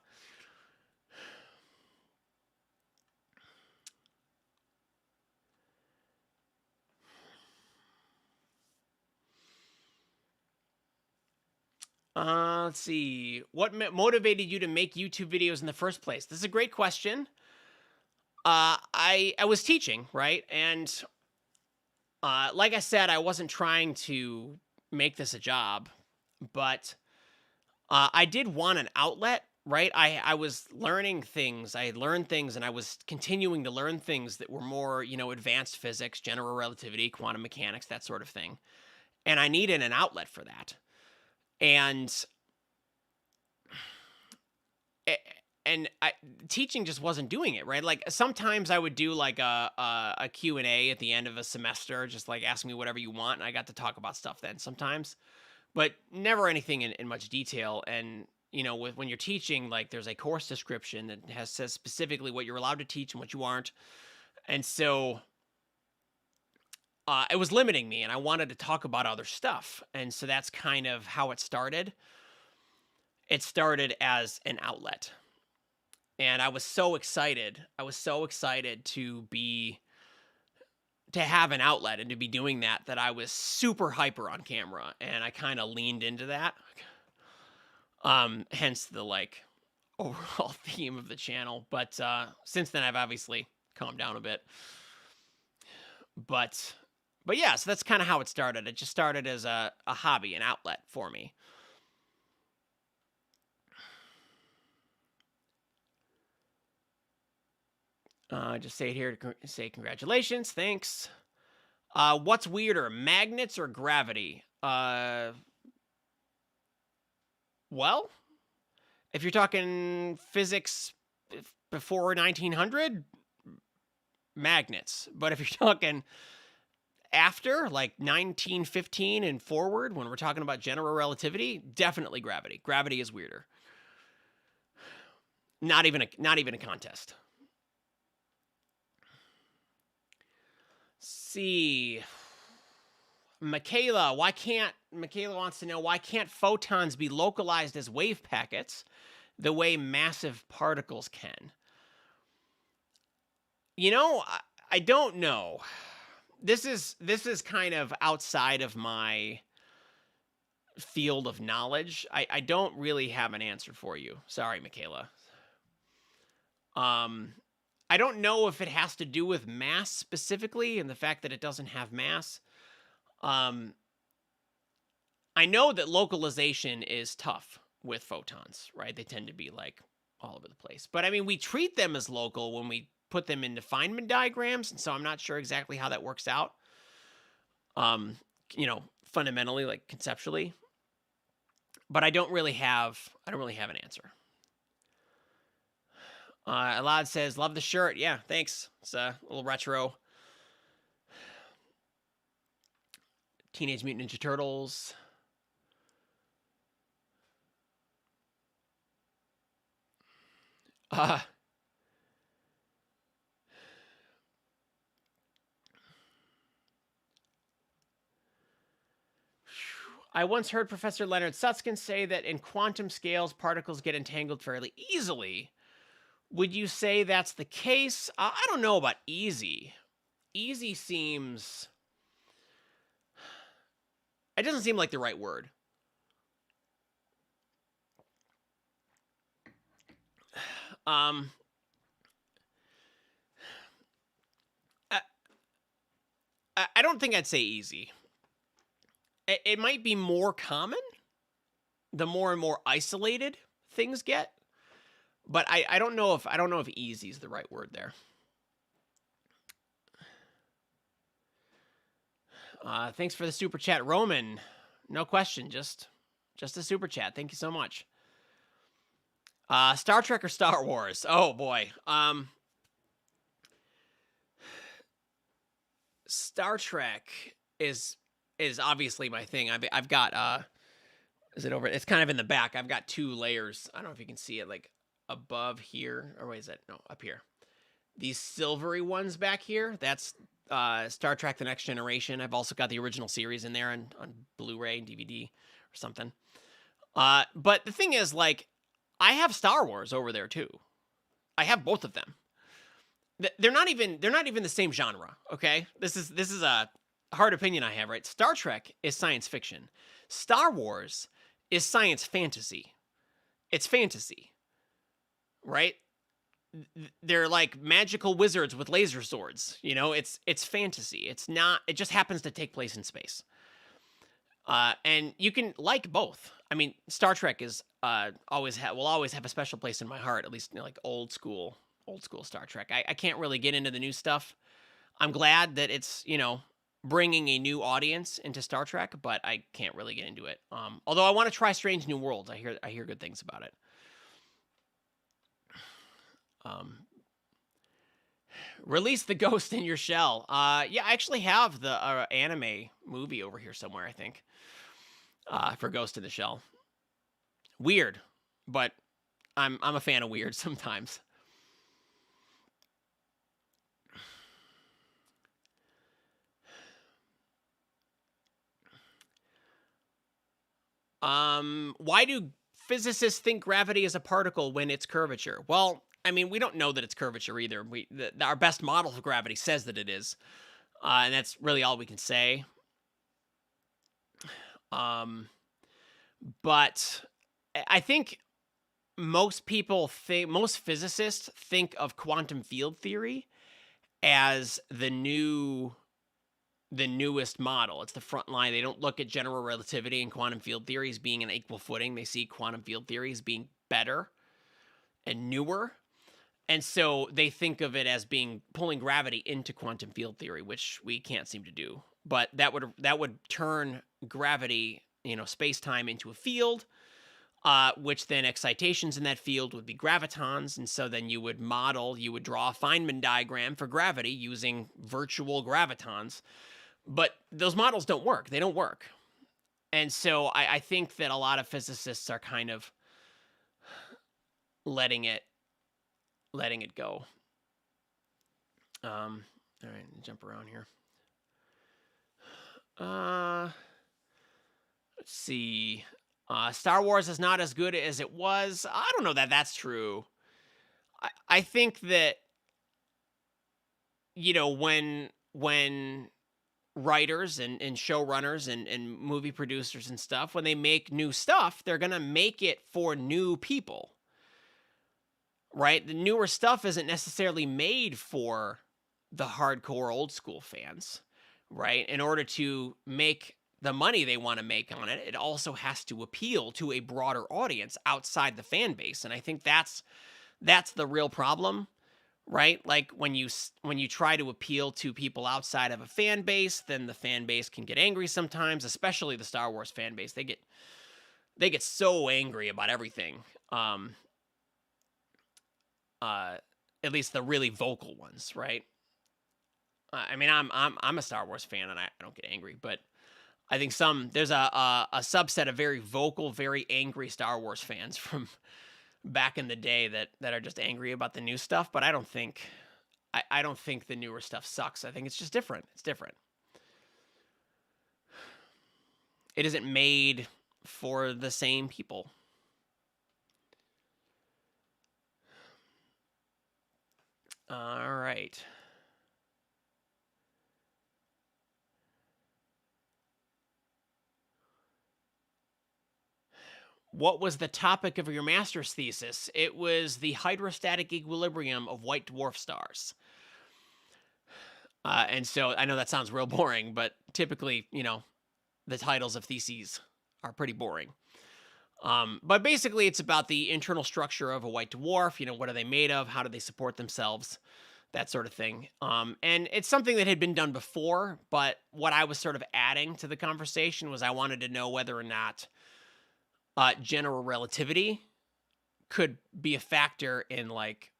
Speaker 1: Let's see. What motivated you to make YouTube videos in the first place? This is a great question. I was teaching, right? And like I said, I wasn't trying to make this a job, but I did want an outlet, right? I was learning things. I had learned things, and I was continuing to learn things that were more, advanced physics, general relativity, quantum mechanics, that sort of thing. And I needed an outlet for that. And teaching just wasn't doing it, right? Like sometimes I would do like a Q&A at the end of a semester, just like ask me whatever you want, and I got to talk about stuff then sometimes, but never anything in much detail. And when you're teaching, like there's a course description that says specifically what you're allowed to teach and what you aren't, and so it was limiting me, and I wanted to talk about other stuff, and so that's kind of how it started. It started as an outlet. And I was so excited. I was so excited to have an outlet and to be doing that I was super hyper on camera, and I kind of leaned into that. Hence the like overall theme of the channel. But since then I've obviously calmed down a bit. But yeah, so that's kind of how it started. It just started as a hobby, an outlet for me. Just say it here to say congratulations. Thanks. What's weirder, magnets or gravity? Well, if you're talking physics before 1900, magnets. But if you're talking after, like 1915 and forward, when we're talking about general relativity, definitely gravity. Gravity is weirder. Not even a contest. see. Michaela wants to know, why can't photons be localized as wave packets the way massive particles can? You know, I don't know. This is kind of outside of my field of knowledge. I don't really have an answer for you. Sorry, Michaela. I don't know if it has to do with mass specifically and the fact that it doesn't have mass. I know that localization is tough with photons, right? They tend to be like all over the place. But I mean, we treat them as local when we put them into Feynman diagrams, and so I'm not sure exactly how that works out. Fundamentally, like conceptually. But I don't really have an answer. Elad says, love the shirt. Yeah, thanks. It's a little retro. Teenage Mutant Ninja Turtles. I once heard Professor Leonard Susskind say that in quantum scales, particles get entangled fairly easily. Would you say that's the case? I don't know about easy. Easy seems... It doesn't seem like the right word. I don't think I'd say easy. It might be more common the more and more isolated things get, but I don't know if easy is the right word there. Thanks for the super chat, Roman. No question, just a super chat. Thank you so much. Star Trek or Star Wars? Oh boy. Star Trek is obviously my thing. I've got is it over? It's kind of in the back. I've got 2 layers. I don't know if you can see it, like above here, or wait, is that no, up here? These silvery ones back here. That's Star Trek: The Next Generation. I've also got the original series in there on Blu-ray and DVD or something. But the thing is, like, I have Star Wars over there too. I have both of them. They're not even the same genre. Okay, this is a hard opinion I have, right? Star Trek is science fiction. Star Wars is science fantasy. It's fantasy, right? They're like magical wizards with laser swords. You know, it's fantasy. It's not. It just happens to take place in space. And you can like both. I mean, Star Trek is will always have a special place in my heart. At least, you know, like old school Star Trek. I can't really get into the new stuff. I'm glad that it's, you know, bringing a new audience into Star Trek, but I can't really get into it. Although I want to try Strange New Worlds. I hear good things about it. Release the ghost in your shell. Yeah, I actually have the anime movie over here somewhere, I think. For Ghost in the Shell. Weird, but I'm a fan of weird sometimes. Why do physicists think gravity is a particle when it's curvature? Well, I mean, we don't know that it's curvature either. Our best model of gravity says that it is, and that's really all we can say. But I think most physicists think of quantum field theory as the newest model. It's the front line. They don't look at general relativity and quantum field theory as being an equal footing. They see quantum field theory as being better and newer. And so they think of it as being pulling gravity into quantum field theory, which we can't seem to do. But that would turn gravity, you know, space-time into a field, which then excitations in that field would be gravitons. And so then you would draw a Feynman diagram for gravity using virtual gravitons. But those models don't work. They don't work. And so I think that a lot of physicists are kind of letting it go. All right, jump around here. Let's see. Star Wars is not as good as it was. I don't know that that's true. I think that, when writers and showrunners and movie producers and stuff, when they make new stuff, they're going to make it for new people, right? The newer stuff isn't necessarily made for the hardcore old school fans, right? In order to make the money they want to make on it, it also has to appeal to a broader audience outside the fan base. And I think that's the real problem, right? Like when you try to appeal to people outside of a fan base, then the fan base can get angry sometimes, especially the Star Wars fan base. They get so angry about everything. At least the really vocal ones, right? I mean, I'm a Star Wars fan and I don't get angry, but I think there's a subset of very vocal, very angry Star Wars fans from back in the day that are just angry about the new stuff. But I don't think the newer stuff sucks. I think it's just different. It's different. It isn't made for the same people. All right. What was the topic of your master's thesis? It was the hydrostatic equilibrium of white dwarf stars. And so I know that sounds real boring, but typically, the titles of theses are pretty boring. But basically, it's about the internal structure of a white dwarf. What are they made of? How do they support themselves? That sort of thing. And it's something that had been done before, but what I was sort of adding to the conversation was I wanted to know whether or not general relativity could be a factor in like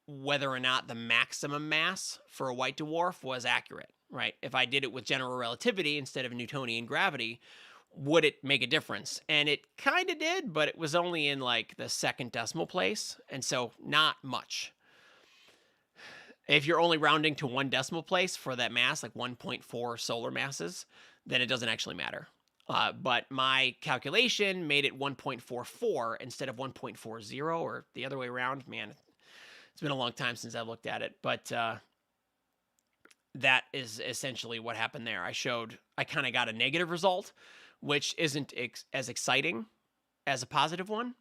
Speaker 1: whether or not the maximum mass for a white dwarf was accurate, right? If I did it with general relativity instead of Newtonian gravity, would it make a difference? And it kind of did, but it was only in like the second decimal place, and so not much. If you're only rounding to one decimal place for that mass, like 1.4 solar masses, then it doesn't actually matter. But my calculation made it 1.44 instead of 1.40, or the other way around. Man, it's been a long time since I've looked at it, but that is essentially what happened there. I kind of got a negative result, which isn't as exciting as a positive one,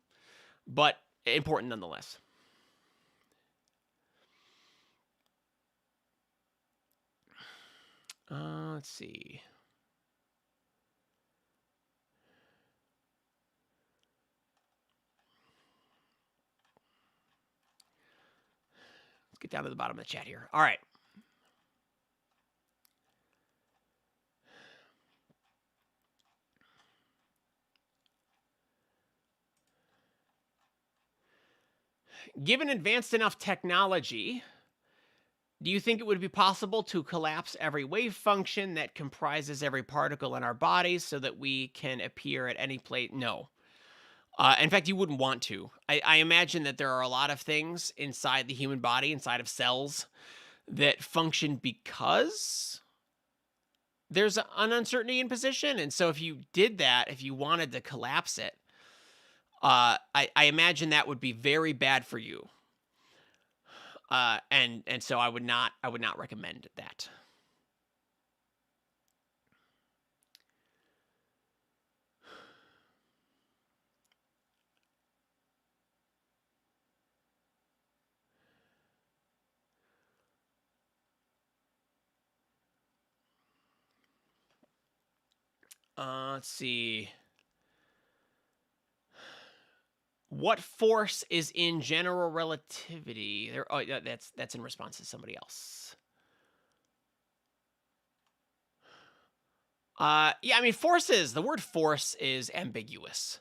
Speaker 1: but important nonetheless. Let's see. Let's get down to the bottom of the chat here. All right. Given advanced enough technology, do you think it would be possible to collapse every wave function that comprises every particle in our bodies so that we can appear at any place? No. In fact, you wouldn't want to. I imagine that there are a lot of things inside the human body, inside of cells, that function because there's an uncertainty in position. And so if you did that, if you wanted to collapse it, I imagine that would be very bad for you. And so I would not recommend that. Let's see. What force is in general relativity? That's in response to somebody else. Yeah, I mean, the word force is ambiguous,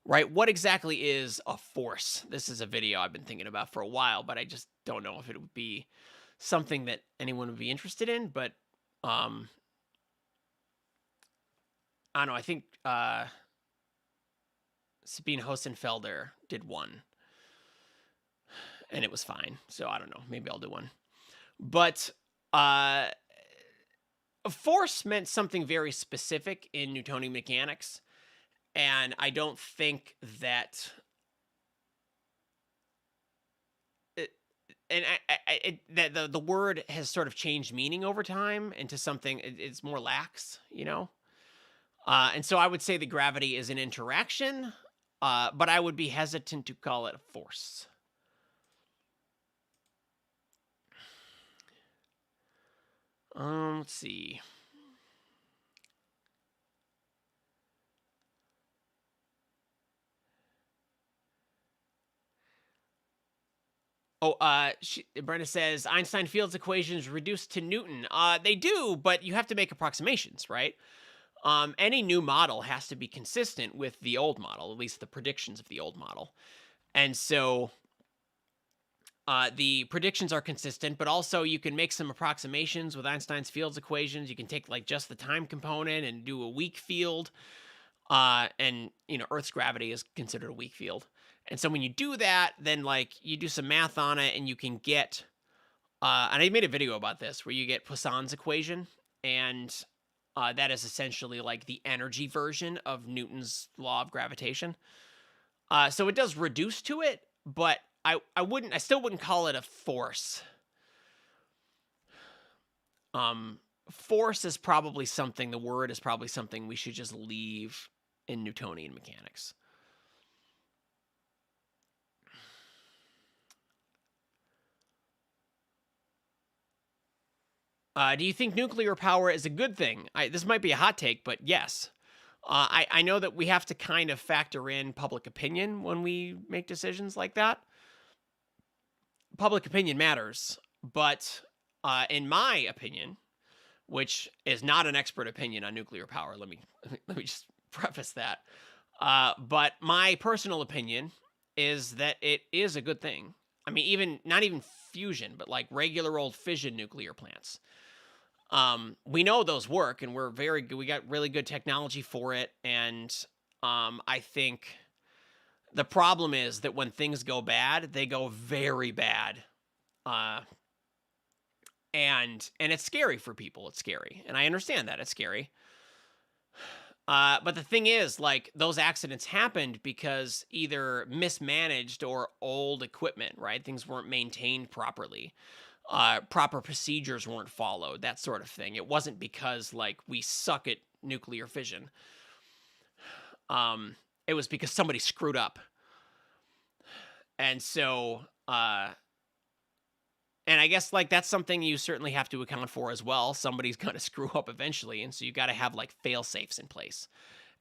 Speaker 1: right? What exactly is a force? This is a video I've been thinking about for a while, but I just don't know if it would be something that anyone would be interested in. But I don't know. I think Sabine Hosenfelder did one, and it was fine. So I don't know. Maybe I'll do one. But A force meant something very specific in Newtonian mechanics, and I don't think that it, and that the word has sort of changed meaning over time into something it's more lax, you know. And so I would say that gravity is an interaction, but I would be hesitant to call it a force. Let's see. Oh, Brenda says Einstein fields equations reduced to Newton. They do, but you have to make approximations, right? Any new model has to be consistent with the old model, at least the predictions of the old model. And so the predictions are consistent, but also you can make some approximations with Einstein's fields equations. You can take like just the time component and do a weak field. And you know, Earth's gravity is considered a weak field. And so when you do that, then like you do some math on it and you can get, and I made a video about this where you get Poisson's equation, and that is essentially like the energy version of Newton's law of gravitation. So it does reduce to it, but I still wouldn't call it a force. Force is probably something, the word is probably something we should just leave in Newtonian mechanics. Do you think nuclear power is a good thing? This might be a hot take, but yes. I know that we have to kind of factor in public opinion when we make decisions like that. Public opinion matters, but in my opinion, which is not an expert opinion on nuclear power, let me just preface that. But my personal opinion is that it is a good thing. I mean, not even fusion, but like regular old fission nuclear plants. We know those work, and we got really good technology for it. And I think the problem is that when things go bad, they go very bad. And it's scary for people. It's scary. And I understand that it's scary. But the thing is, like, those accidents happened because either mismanaged or old equipment, right? Things weren't maintained properly. Proper procedures weren't followed, that sort of thing. It wasn't because, like, we suck at nuclear fission. It was because somebody screwed up. And so, and I guess, like, that's something you certainly have to account for as well. Somebody's going to screw up eventually, and so you got to have, like, fail-safes in place.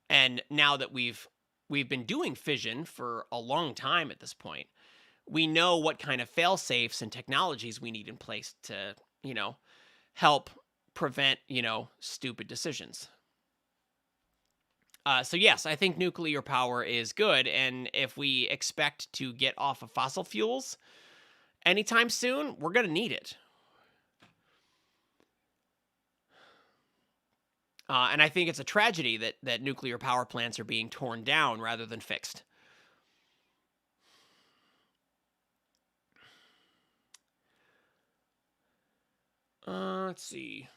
Speaker 1: And now that we've been doing fission for a long time at this point, we know what kind of fail-safes and technologies we need in place to, you know, help prevent, you know, stupid decisions. So yes, I think nuclear power is good, and if we expect to get off of fossil fuels anytime soon, we're going to need it. And I think it's a tragedy that nuclear power plants are being torn down rather than fixed. Let's see.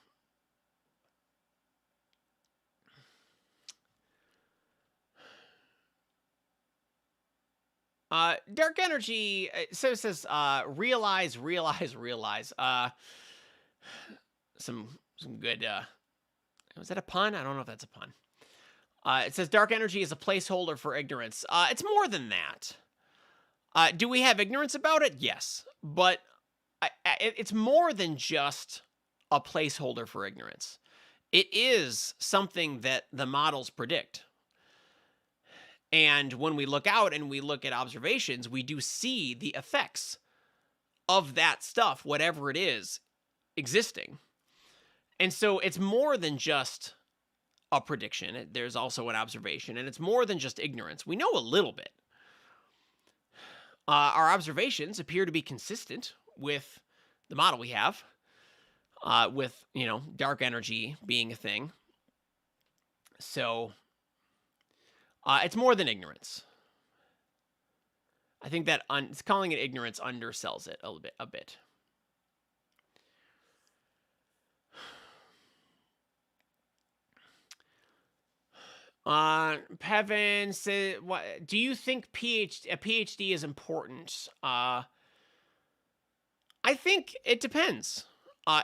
Speaker 1: Dark energy. So it says, realize. Some good. Was that a pun? I don't know if that's a pun. It says dark energy is a placeholder for ignorance. It's more than that. Do we have ignorance about it? Yes, but it's more than just a placeholder for ignorance. It is something that the models predict. And when we look out and we look at observations, we do see the effects of that stuff, whatever it is, existing. And so it's more than just a prediction. There's also an observation, and it's more than just ignorance. We know a little bit. Our observations appear to be consistent with the model we have, with, you know, dark energy being a thing. So it's more than ignorance. I think that calling it ignorance undersells it a bit. Pevin said, "What do you think a PhD is important?" I think it depends.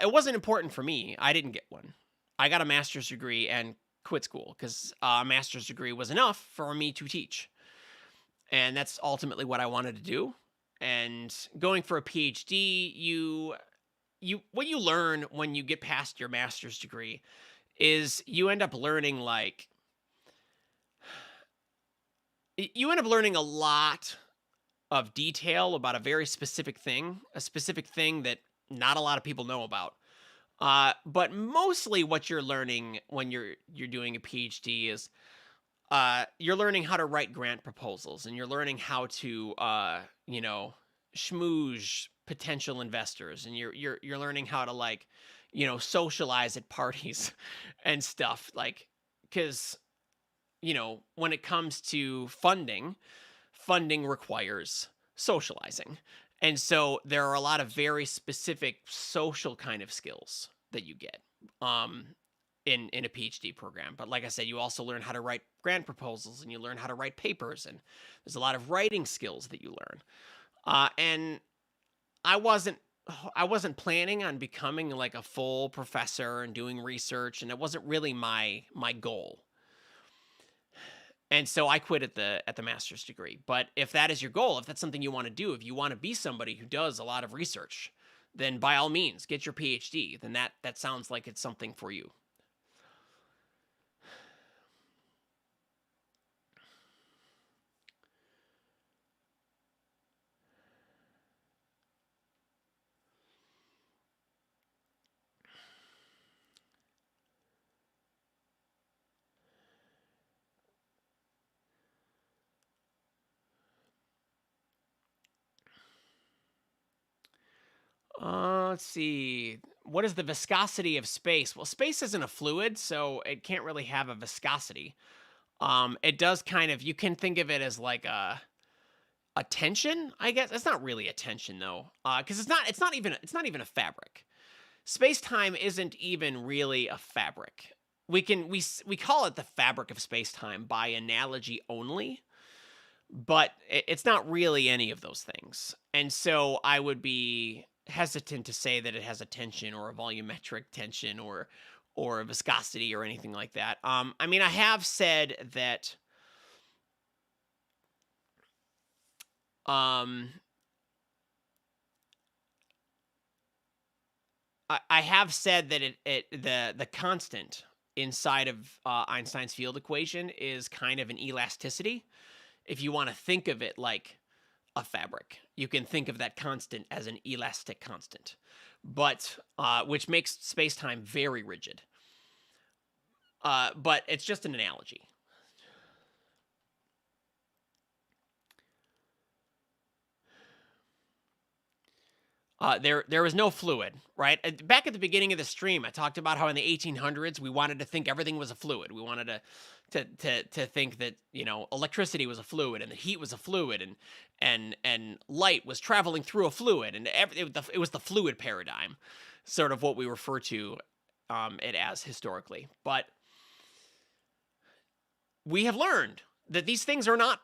Speaker 1: It wasn't important for me. I didn't get one. I got a master's degree and quit school because a master's degree was enough for me to teach, and that's ultimately what I wanted to do. And going for a PhD, what you learn when you get past your master's degree is you end up learning a lot of detail about a very specific thing, a specific thing that not a lot of people know about. But mostly what you're learning when you're doing a PhD is you're learning how to write grant proposals, and you're learning how to schmooze potential investors, and you're learning how to socialize at parties and stuff, like, because when it comes to funding requires socializing. And so there are a lot of very specific social kind of skills that you get in a PhD program. But like I said, you also learn how to write grant proposals, and you learn how to write papers, and there's a lot of writing skills that you learn. And I wasn't planning on becoming like a full professor and doing research, and it wasn't really my goal. And so I quit at the master's degree. But if that is your goal, if that's something you want to do, if you want to be somebody who does a lot of research, then by all means, get your PhD. Then that sounds like it's something for you. Let's see. What is the viscosity of space? Well, space isn't a fluid, so it can't really have a viscosity. It does kind of, you can think of it as like a tension, I guess. It's not really a tension though, because it's not even a fabric. Space-time isn't even really a fabric. We call it the fabric of space-time by analogy only, but it's not really any of those things. And so I would be hesitant to say that it has a tension or a volumetric tension or a viscosity or anything like that. I mean, I have said that I have said that the constant inside of Einstein's field equation is kind of an elasticity. If you want to think of it like a fabric, you can think of that constant as an elastic constant, but which makes space-time very rigid. But it's just an analogy. There was no fluid, right? Back at the beginning of the stream, I talked about how in the 1800s we wanted to think everything was a fluid. We wanted to think that electricity was a fluid, and the heat was a fluid, and light was traveling through a fluid, and it was the fluid paradigm, sort of what we refer to it as historically. But we have learned that these things are not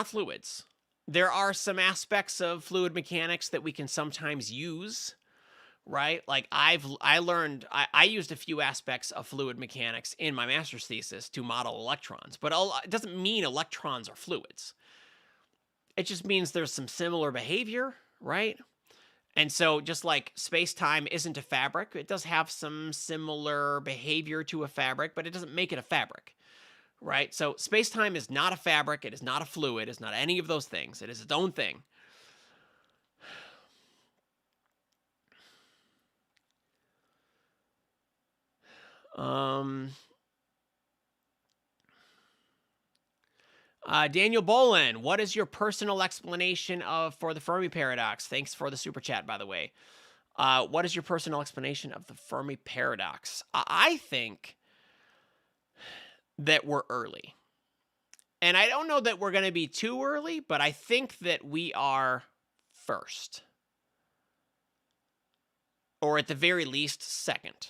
Speaker 1: fluids. There are some aspects of fluid mechanics that we can sometimes use, right? Like I used a few aspects of fluid mechanics in my master's thesis to model electrons, but it doesn't mean electrons are fluids. It just means there's some similar behavior, right? And so just like space-time isn't a fabric, it does have some similar behavior to a fabric, but it doesn't make it a fabric. Right? So space-time is not a fabric. It is not a fluid. It's not any of those things. It is its own thing. Daniel Bolin, what is your personal explanation for the Fermi paradox? Thanks for the super chat, by the way. What is your personal explanation of the Fermi paradox? I think that we're early. And I don't know that we're going to be too early, but I think that we are first. Or at the very least, second.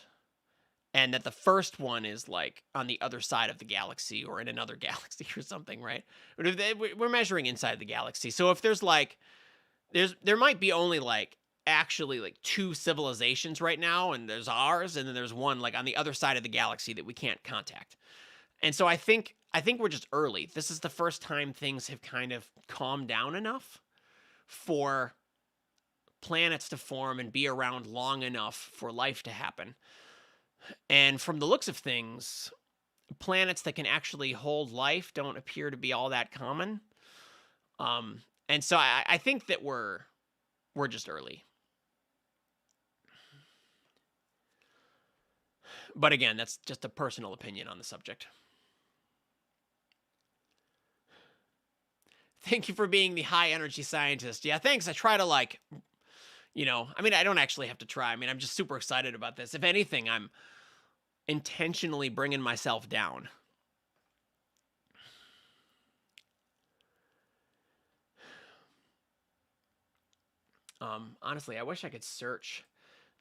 Speaker 1: and that the first one is like on the other side of the galaxy or in another galaxy or something, right? But if we're measuring inside the galaxy, so if there's like there might be only like actually like two civilizations right now, and there's ours, and then there's one like on the other side of the galaxy that we can't contact. And so I think we're just early. This is the first time things have kind of calmed down enough for planets to form and be around long enough for life to happen. And from the looks of things, planets that can actually hold life don't appear to be all that common. And so I think that we're just early. But again, that's just a personal opinion on the subject. Thank you for being the high energy scientist. Yeah, thanks. I try to like, I mean, I don't actually have to try. I mean, I'm just super excited about this. If anything, I'm intentionally bringing myself down. Honestly, I wish I could search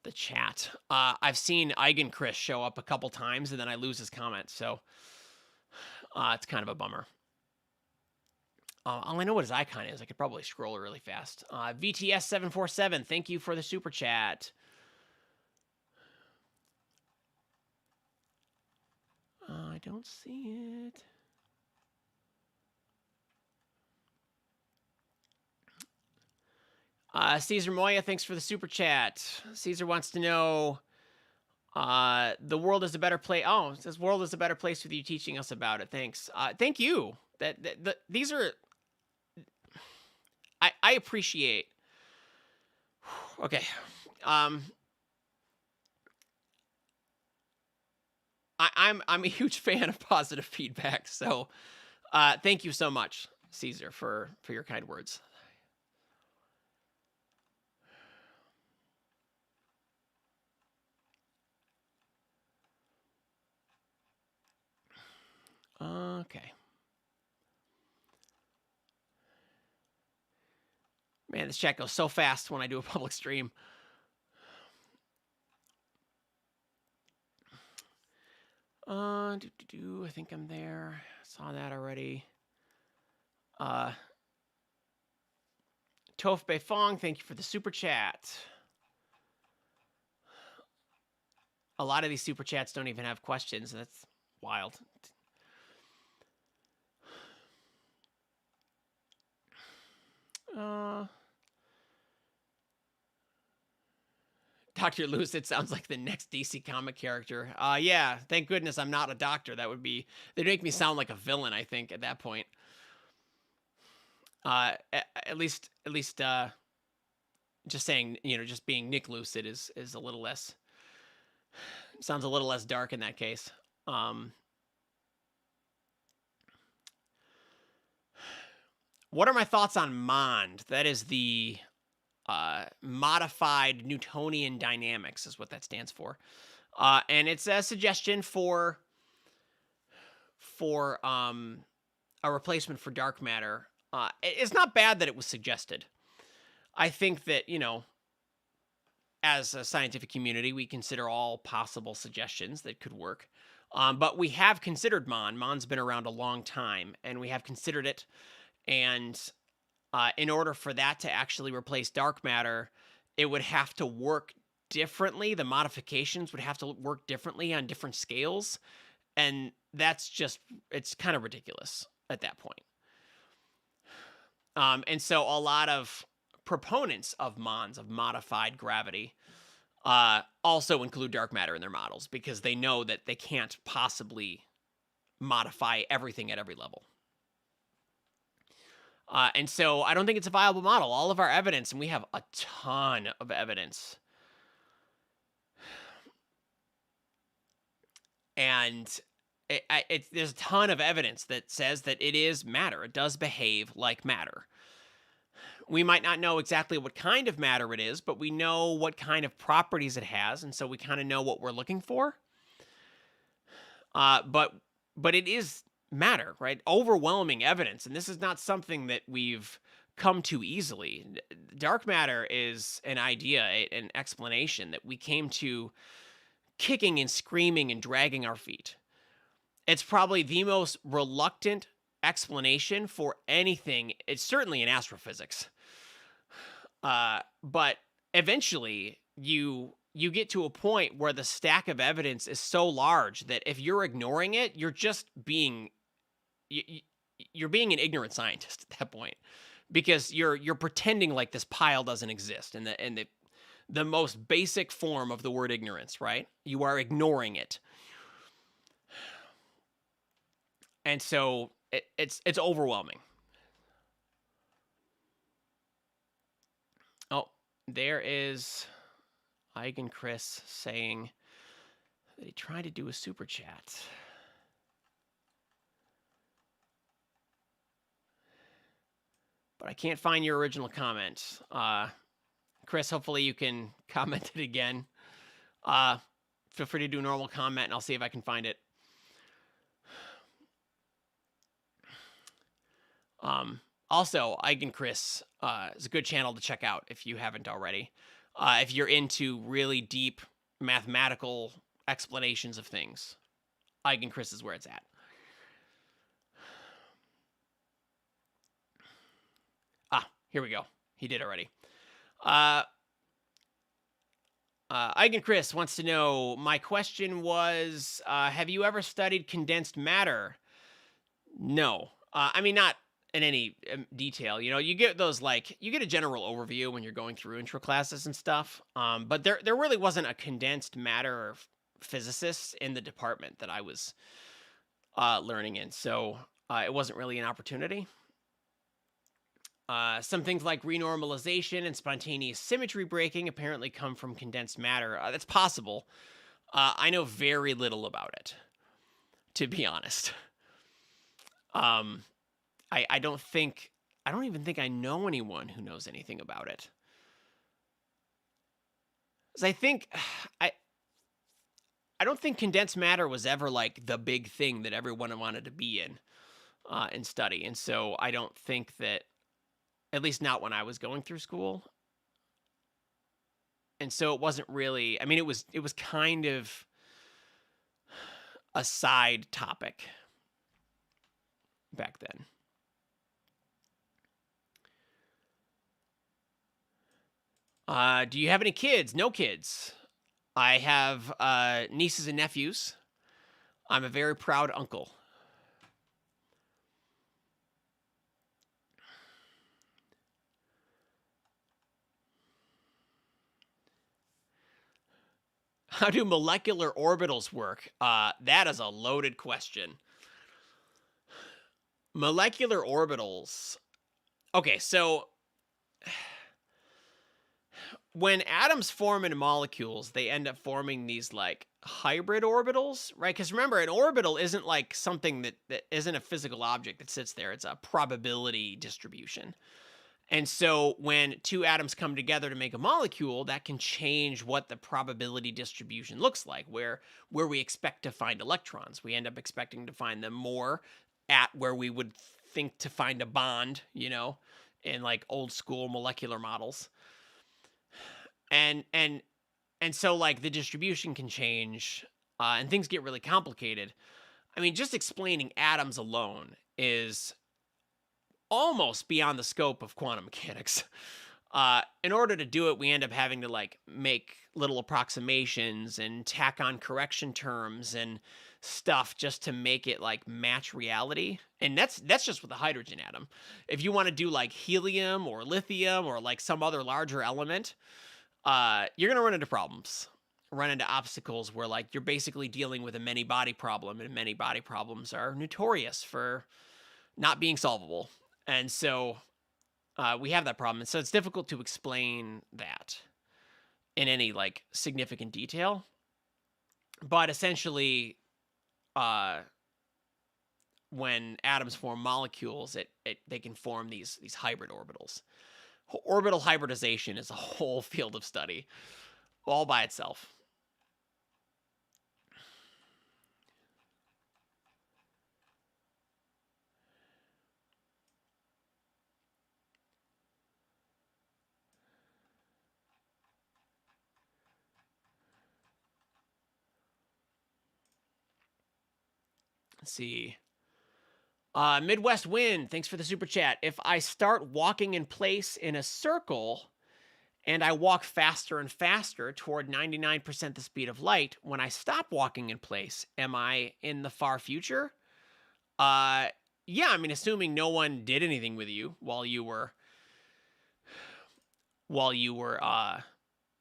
Speaker 1: the chat. I've seen Eigenchris show up a couple times and then I lose his comment. So it's kind of a bummer. All I know what his icon is. I could probably scroll really fast. VTS747, thank you for the super chat. I don't see it. Caesar Moya, thanks for the super chat. Caesar wants to know, the world is a better place. Oh, it says world is a better place with you teaching us about it. Thanks. Thank you. These are, I appreciate. Okay. I'm a huge fan of positive feedback. So, thank you so much, Caesar, for your kind words. Okay. Man, this chat goes so fast when I do a public stream. I think I'm there. Saw that already. Toph Beifong, thank you for the super chat. A lot of these super chats don't even have questions. That's wild. Dr. Lucid sounds like the next DC comic character. Yeah, thank goodness I'm not a doctor. They'd make me sound like a villain, I think, at that point. At least, just saying, just being Nick Lucid is a little less, sounds a little less dark in that case. What are my thoughts on MOND? That is the modified Newtonian dynamics is what that stands for. And it's a suggestion for a replacement for dark matter. It's not bad that it was suggested. I think that, as a scientific community, we consider all possible suggestions that could work. But we have considered MOND. MOND's been around a long time, and we have considered it. And in order for that to actually replace dark matter, it would have to work differently. The modifications would have to work differently on different scales. And that's just, it's kind of ridiculous at that point. And so a lot of proponents of MONDs, of modified gravity, also include dark matter in their models because they know that they can't possibly modify everything at every level. And so I don't think it's a viable model. All of our evidence, and we have a ton of evidence, and there's a ton of evidence that says that it is matter. It does behave like matter. We might not know exactly what kind of matter it is, but we know what kind of properties it has, and so we kind of know what we're looking for. But it is matter, right? Overwhelming evidence, and this is not something that we've come to easily. Dark matter is an idea, an explanation that we came to kicking and screaming and dragging our feet. It's probably the most reluctant explanation for anything. It's certainly in astrophysics. But eventually you get to a point where the stack of evidence is so large that if you're ignoring it, you're just being you're being an ignorant scientist at that point, because you're pretending like this pile doesn't exist, and the most basic form of the word ignorance, right? You are ignoring it. And so it's overwhelming. Oh, there is Eigenchris saying that he tried to do a super chat. But I can't find your original comment. Chris, hopefully you can comment it again. Feel free to do a normal comment, and I'll see if I can find it. Also, Eigenchris is a good channel to check out if you haven't already. If you're into really deep mathematical explanations of things, Eigenchris is where it's at. Here we go. He did already. Eigenchris wants to know, my question was, have you ever studied condensed matter? No. I mean, not in any detail. You know, you get those, like, you get a general overview when you're going through intro classes and stuff. But there really wasn't a condensed matter physicist in the department that I was learning in. So it wasn't really an opportunity. Some things like renormalization and spontaneous symmetry breaking apparently come from condensed matter. That's possible. I know very little about it, to be honest. I don't even think I know anyone who knows anything about it. 'Cause I don't think condensed matter was ever like the big thing that everyone wanted to be in and study. And so I don't think that, at least not when I was going through school. And so it wasn't really, I mean, it was kind of a side topic back then. Do you have any kids? No kids. I have nieces and nephews. I'm a very proud uncle. How do molecular orbitals work? That is a loaded question. Molecular orbitals. Okay, so when atoms form in molecules, they end up forming these like hybrid orbitals, right? Because remember, an orbital isn't like something that isn't a physical object that sits there. It's a probability distribution. And so when two atoms come together to make a molecule, that can change what the probability distribution looks like, where we expect to find electrons. We end up expecting to find them more at where we would think to find a bond, you know, in like old school molecular models. And so like the distribution can change and things get really complicated. I mean, just explaining atoms alone is almost beyond the scope of quantum mechanics. In order to do it, we end up having to like make little approximations and tack on correction terms and stuff just to make it like match reality. And that's just with the hydrogen atom. If you want to do like helium or lithium or like some other larger element, you're gonna run into problems, run into obstacles where like you're basically dealing with a many body problem, and many body problems are notorious for not being solvable. And so we have that problem. And so it's difficult to explain that in any like significant detail. But essentially, when atoms form molecules, they can form these hybrid orbitals. Orbital hybridization is a whole field of study all by itself. Let's see. Midwest Wind, thanks for the super chat. If I start walking in place in a circle and I walk faster and faster toward 99% the speed of light, when I stop walking in place, am I in the far future? Yeah, I mean, assuming no one did anything with you while you were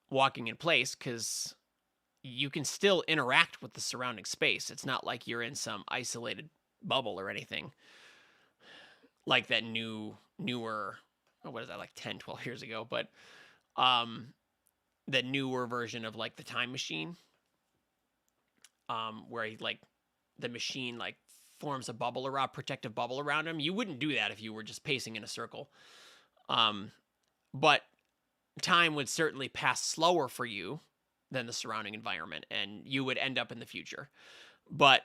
Speaker 1: walking in place, because you can still interact with the surrounding space. It's not like you're in some isolated bubble or anything like that newer, what is that, like 10, 12 years ago, but the newer version of like the time machine, where he, like, the machine like forms a bubble around, protective bubble around him. You wouldn't do that if you were just pacing in a circle. But time would certainly pass slower for you than the surrounding environment, and you would end up in the future. But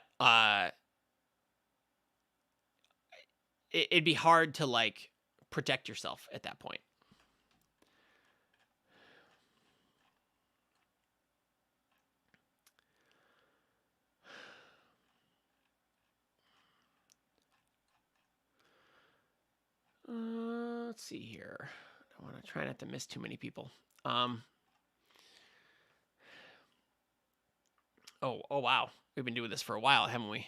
Speaker 1: it'd be hard to like protect yourself at that point. Let's see here. I want to try not to miss too many people. Oh wow. We've been doing this for a while, haven't we?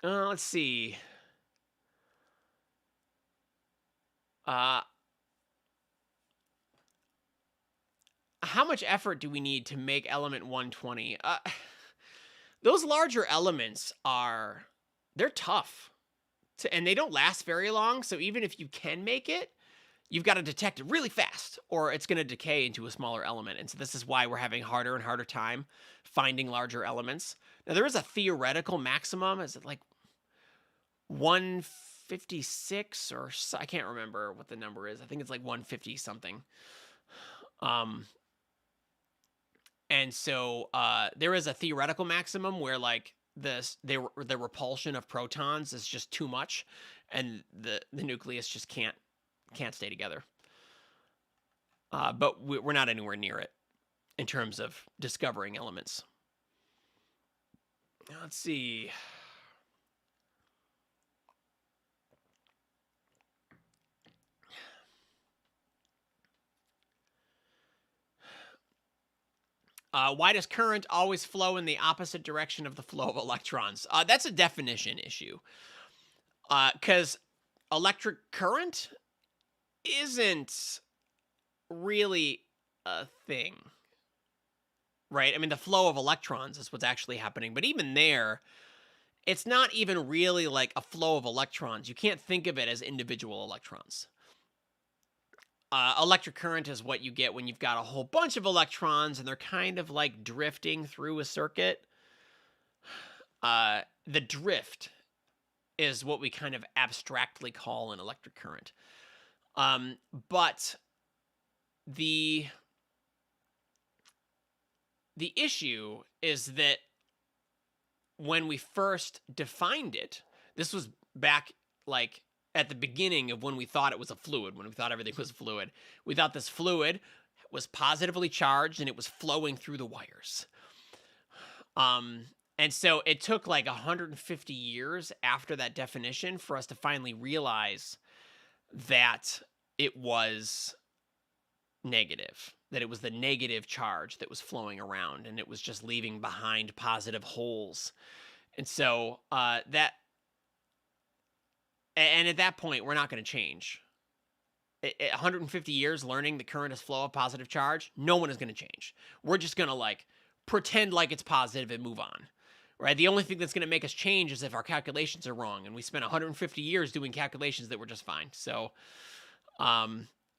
Speaker 1: Let's see. How much effort do we need to make element 120? Those larger elements they're tough. And they don't last very long, so even if you can make it, you've got to detect it really fast, or it's going to decay into a smaller element. And so this is why we're having harder and harder time finding larger elements. Now, there is a theoretical maximum. Is it like 156 or so? I can't remember what the number is. I think it's like 150 something. And so there is a theoretical maximum where like the repulsion of protons is just too much, and the nucleus just can't stay together. But we're not anywhere near it in terms of discovering elements. Let's see. Why does current always flow in the opposite direction of the flow of electrons? That's a definition issue. Because electric current isn't really a thing, right? I mean, the flow of electrons is what's actually happening. But even there, it's not even really like a flow of electrons. You can't think of it as individual electrons. Electric current is what you get when you've got a whole bunch of electrons and they're kind of like drifting through a circuit. The drift is what we kind of abstractly call an electric current. But the issue is that when we first defined it, this was back like at the beginning of when we thought it was a fluid, when we thought everything was fluid. We thought this fluid was positively charged and it was flowing through the wires. And so it took like 150 years after that definition for us to finally realize that it was negative, that it was the negative charge that was flowing around and it was just leaving behind positive holes. And so and at that point, we're not going to change. 150 years learning the current is flow of positive charge, no one is going to change. We're just going to like pretend like it's positive and move on, right? The only thing that's going to make us change is if our calculations are wrong, and we spent 150 years doing calculations that were just fine. So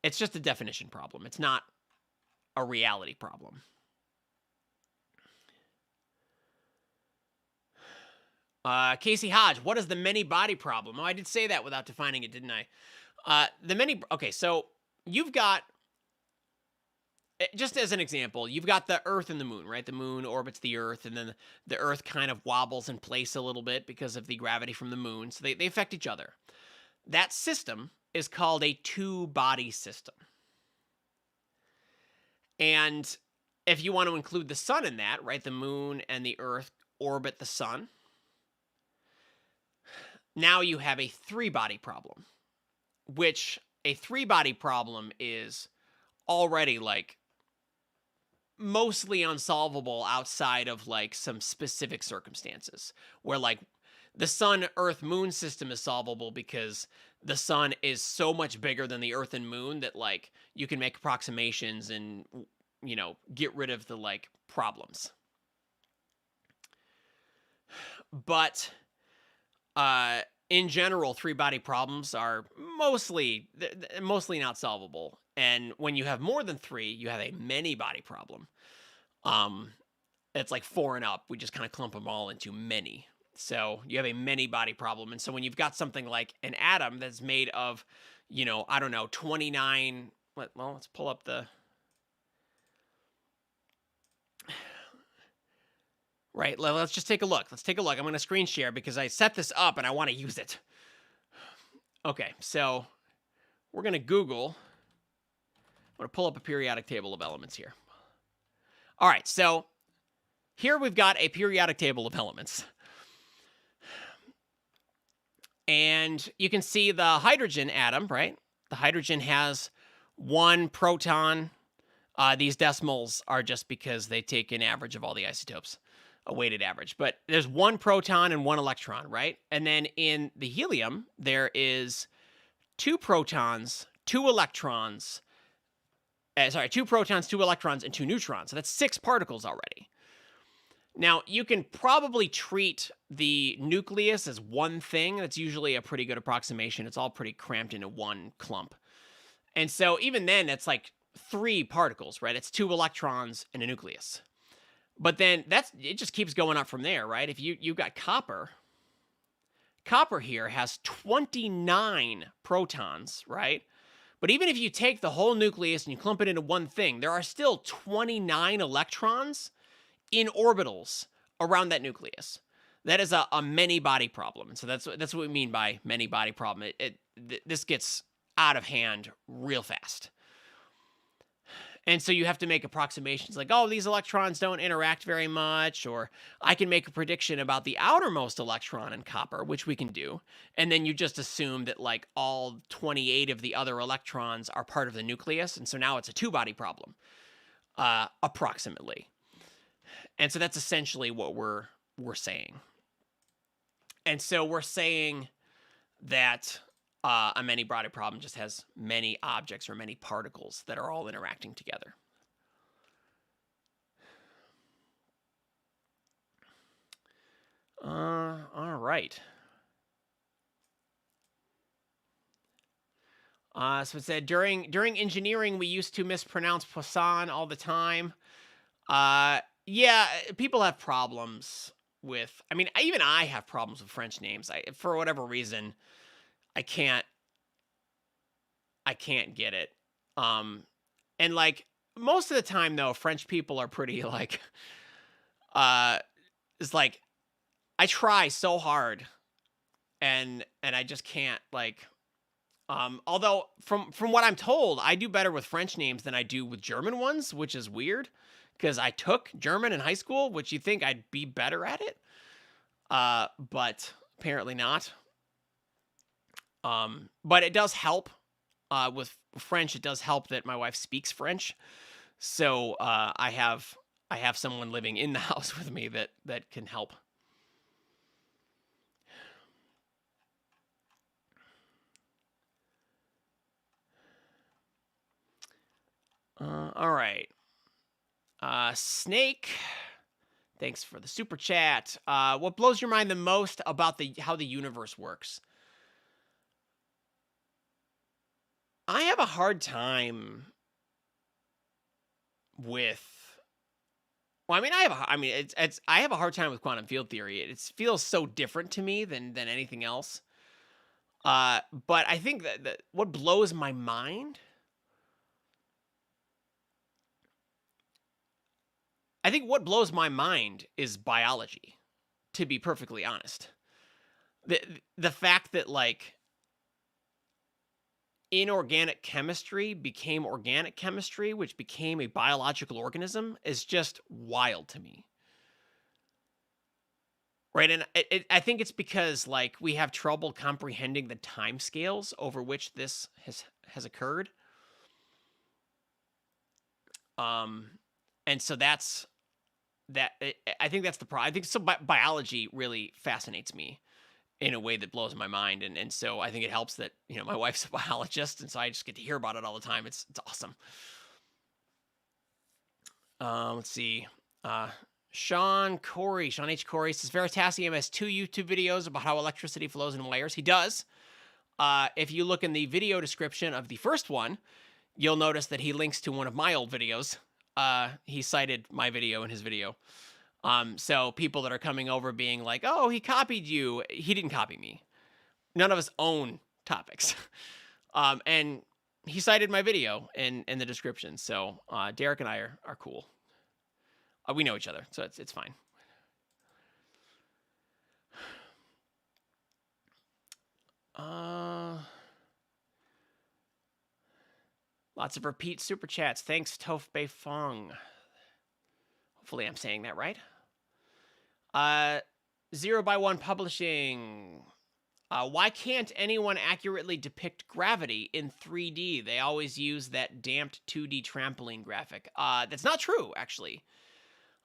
Speaker 1: it's just a definition problem. It's not a reality problem. Casey Hodge, what is the many body problem? Oh, I did say that without defining it, didn't I? Okay, so you've got, just as an example, you've got the Earth and the Moon, right? The Moon orbits the Earth, and then the Earth kind of wobbles in place a little bit because of the gravity from the Moon. So they affect each other. That system is called a two-body system. And if you want to include the sun in that, right? The moon and the earth orbit the sun. Now you have a three-body problem, which a three-body problem is already like mostly unsolvable outside of like some specific circumstances where like the sun, earth, moon system is solvable because the sun is so much bigger than the earth and moon that like you can make approximations and, you know, get rid of the like problems. But in general, three-body problems are mostly not solvable. And when you have more than three, you have a many-body problem. It's like 4 and up. We just kind of clump them all into many. So you have a many-body problem. And so when you've got something like an atom that's made of, you know, I don't know, 29... Well, let's pull up the... Right, let's just take a look. Let's take a look. I'm going to screen share because I set this up and I want to use it. Okay, so we're going to Google. I'm going to pull up a periodic table of elements here. All right, so here we've got a periodic table of elements. And you can see the hydrogen atom, right? The hydrogen has 1 proton. These decimals are just because they take an average of all the isotopes. A weighted average, but there's 1 proton and 1 electron, right? And then in the helium, there is 2 protons, 2 electrons, 2 protons, 2 electrons, and 2 neutrons. So that's 6 particles already. Now, you can probably treat the nucleus as one thing. That's usually a pretty good approximation. It's all pretty cramped into one clump. And so even then, it's like 3 particles, right? It's 2 electrons and a nucleus. But then it just keeps going up from there, right? If you've got copper here has 29 protons, right? But even if you take the whole nucleus and you clump it into one thing, there are still 29 electrons in orbitals around that nucleus. That is a many-body problem. And so that's what we mean by many-body problem. This gets out of hand real fast. And so you have to make approximations like, oh, these electrons don't interact very much, or I can make a prediction about the outermost electron in copper, which we can do. And then you just assume that like all 28 of the other electrons are part of the nucleus. And so now it's a 2-body problem, approximately. And so that's essentially what we're saying. And so we're saying that a many-body problem just has many objects or many particles that are all interacting together. All right. So it said, during engineering, we used to mispronounce Poisson all the time. Yeah, people have problems with... I mean, even I have problems with French names. For whatever reason... I can't get it. And like most of the time though, French people are pretty like, it's like, I try so hard and I just can't like, although from what I'm told, I do better with French names than I do with German ones, which is weird because I took German in high school, which you'd think I'd be better at it. But apparently not. But it does help, with French. It does help that my wife speaks French. So, I have someone living in the house with me that can help. All right. Snake, thanks for the super chat. What blows your mind the most about how the universe works? I have a hard time with... Well, I mean, I have a hard time with quantum field theory. It feels so different to me than anything else. But I think that what blows my mind... I think what blows my mind is biology, to be perfectly honest. The fact that, like, inorganic chemistry became organic chemistry, which became a biological organism, is just wild to me. Right, and I think it's because, like, we have trouble comprehending the timescales over which this has occurred. And so that's that. I think that's the problem. I think so. Biology really fascinates me in a way that blows my mind, and so I think it helps that my wife's a biologist, and so I just get to hear about it all the time. It's awesome. Let's see. Sean H. Corey says Veritasium has 2 YouTube videos about how electricity flows in wires. He does. If you look in the video description of the first one, you'll notice that he links to one of my old videos. He cited my video in his video. So people that are coming over being like, oh, he copied you. He didn't copy me. None of us own topics. And he cited my video in the description. So Derek and I are cool. We know each other, so it's fine. Lots of repeat super chats. Thanks, Toph Bei Fong. Hopefully I'm saying that right. 0x1 Publishing. Why can't anyone accurately depict gravity in 3D? They always use that damped 2D trampoline graphic. That's not true, actually.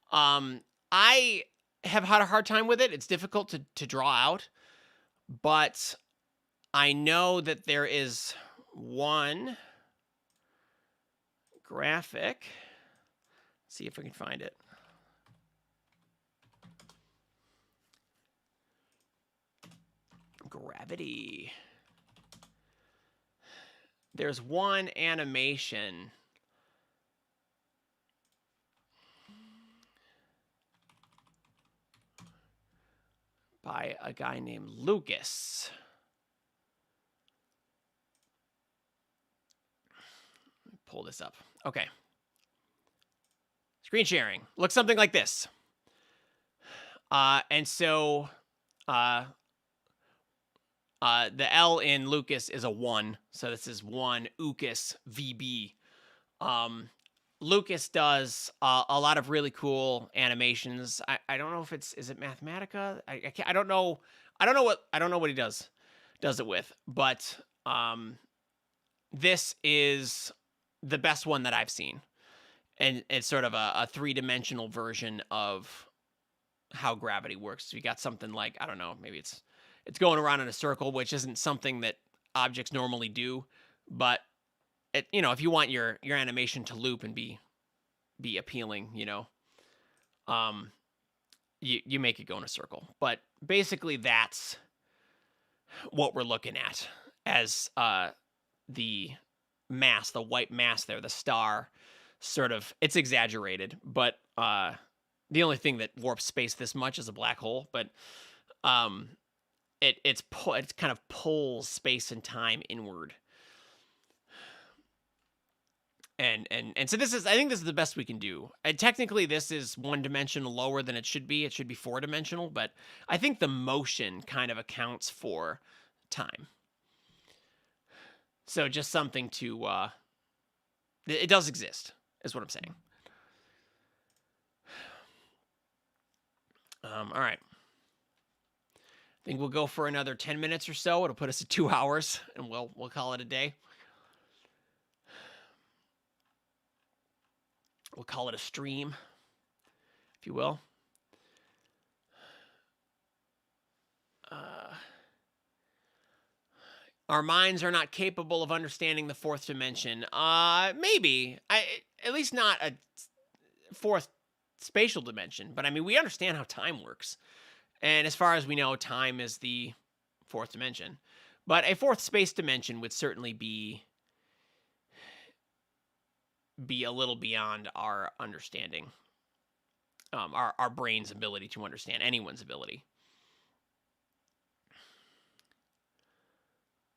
Speaker 1: I have had a hard time with it. It's difficult to draw out, but I know that there is one graphic. Let's see if I can find it. Gravity. There's one animation by a guy named Lucas. Let me pull this up. Okay. Screen sharing. Looks something like this. And so the L in Lucas is a 1. So this is 1 UCAS VB. Lucas does a lot of really cool animations. I don't know if is it Mathematica? I don't know. I don't know what he does it with, but this is the best one that I've seen. And it's sort of a 3-dimensional version of how gravity works. So you got something like, I don't know, maybe it's going around in a circle, which isn't something that objects normally do, but if you want your animation to loop and be appealing, you make it go in a circle. But basically that's what we're looking at as the mass, the white mass there, the star, sort of, it's exaggerated, but the only thing that warps space this much is a black hole, but it kind of pulls space and time inward. And so I think this is the best we can do. And technically this is 1 dimension lower than it should be. It should be 4-dimensional, but I think the motion kind of accounts for time. So just something to, it does exist, is what I'm saying. All right. I think we'll go for another 10 minutes or so. It'll put us at 2 hours, and we'll call it a day. We'll call it a stream, if you will. Our minds are not capable of understanding the 4th dimension. Maybe. At least not a 4th spatial dimension. But, I mean, we understand how time works. And as far as we know, time is the 4th dimension. But a 4th space dimension would certainly be a little beyond our understanding. Our brain's ability to understand, anyone's ability.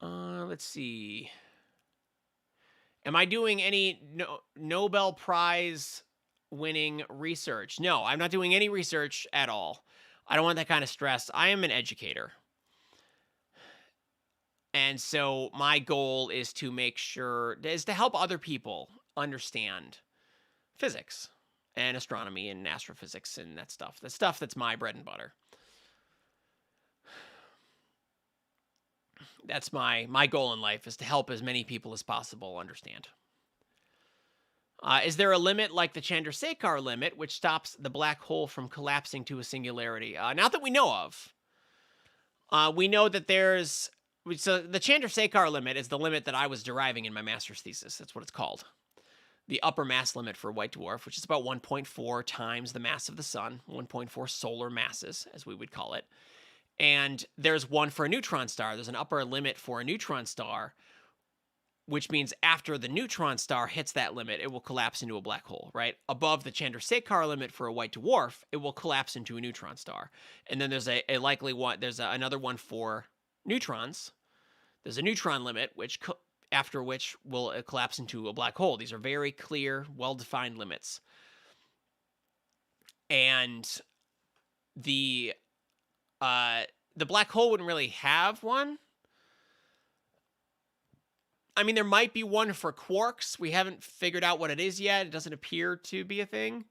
Speaker 1: Let's see. Am I doing any Nobel Prize winning research? No, I'm not doing any research at all. I don't want that kind of stress. I am an educator. And so my goal is to to help other people understand physics and astronomy and astrophysics and that stuff. The stuff that's my bread and butter. That's my goal in life, is to help as many people as possible understand. Is there a limit like the Chandrasekhar limit, which stops the black hole from collapsing to a singularity? Not that we know of. We know that so the Chandrasekhar limit is the limit that I was deriving in my master's thesis. That's what it's called. The upper mass limit for a white dwarf, which is about 1.4 times the mass of the sun, 1.4 solar masses, as we would call it. And there's one for a neutron star. There's an upper limit for a neutron star, which means after the neutron star hits that limit, it will collapse into a black hole, right? Above the Chandrasekhar limit for a white dwarf, it will collapse into a neutron star. And then there's a likely one, another one for neutrons. There's a neutron limit, after which will collapse into a black hole. These are very clear, well-defined limits. And the black hole wouldn't really have one. I mean, there might be one for quarks. We haven't figured out what it is yet. It doesn't appear to be a thing.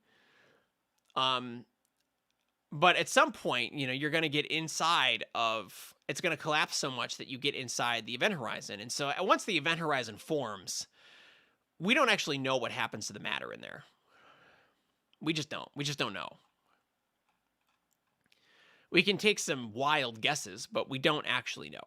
Speaker 1: But at some point, you're going to get inside of, it's going to collapse so much that you get inside the event horizon. And so once the event horizon forms, we don't actually know what happens to the matter in there. We just don't know. We can take some wild guesses, but we don't actually know.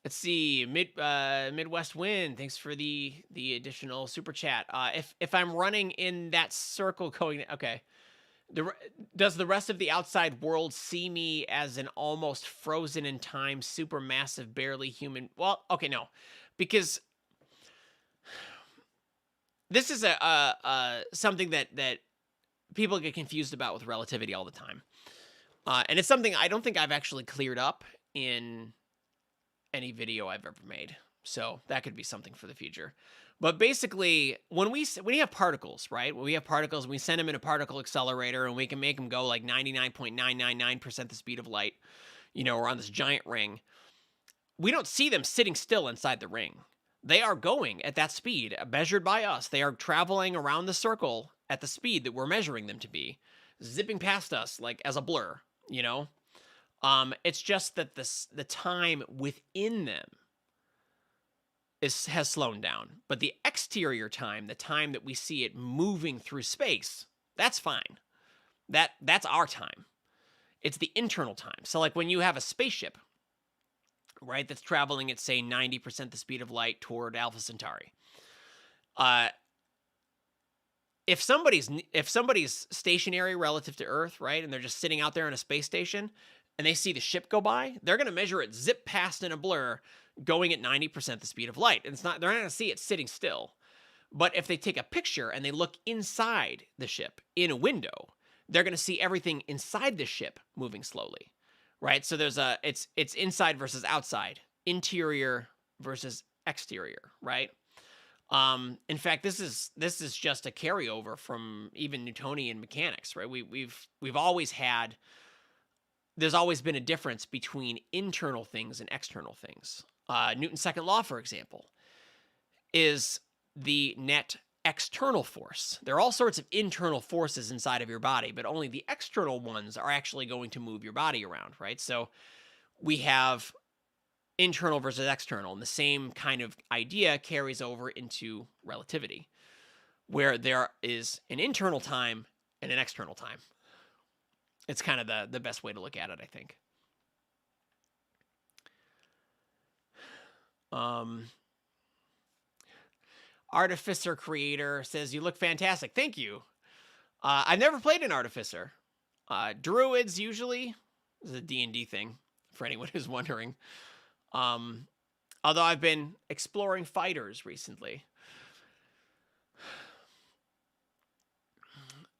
Speaker 1: Let's see. Midwest Wind, thanks for the additional super chat. If I'm running in that circle going, okay. Does the rest of the outside world see me as an almost frozen in time, supermassive, barely human? Well, okay, no, because this is something that people get confused about with relativity all the time, and it's something I don't think I've actually cleared up in any video I've ever made. So that could be something for the future. But basically, when we have particles, right? When we have particles, we send them in a particle accelerator, and we can make them go like 99.999% the speed of light, or on this giant ring. We don't see them sitting still inside the ring. They are going at that speed, measured by us. They are traveling around the circle at the speed that we're measuring them to be, zipping past us like as a blur, It's just that the time within them has slowed down, but the exterior time, the time that we see it moving through space, that's fine. That's our time. It's the internal time. So like when you have a spaceship, right, that's traveling at say 90% the speed of light toward Alpha Centauri. If somebody's stationary relative to Earth, right, and they're just sitting out there in a space station, and they see the ship go by, they're going to measure it zip past in a blur, going at 90% the speed of light. And they're not going to see it sitting still. But if they take a picture and they look inside the ship in a window, they're going to see everything inside the ship moving slowly, right? So it's inside versus outside, interior versus exterior, right? In fact, this is just a carryover from even Newtonian mechanics, right? We've always had. There's always been a difference between internal things and external things. Newton's second law, for example, is the net external force. There are all sorts of internal forces inside of your body, but only the external ones are actually going to move your body around, right? So we have internal versus external, and the same kind of idea carries over into relativity, where there is an internal time and an external time. It's kind of the best way to look at it, I think. Artificer Creator says, you look fantastic. Thank you. I've never played an Artificer. Druids usually. This is a D&D thing, for anyone who's wondering. Although I've been exploring fighters recently.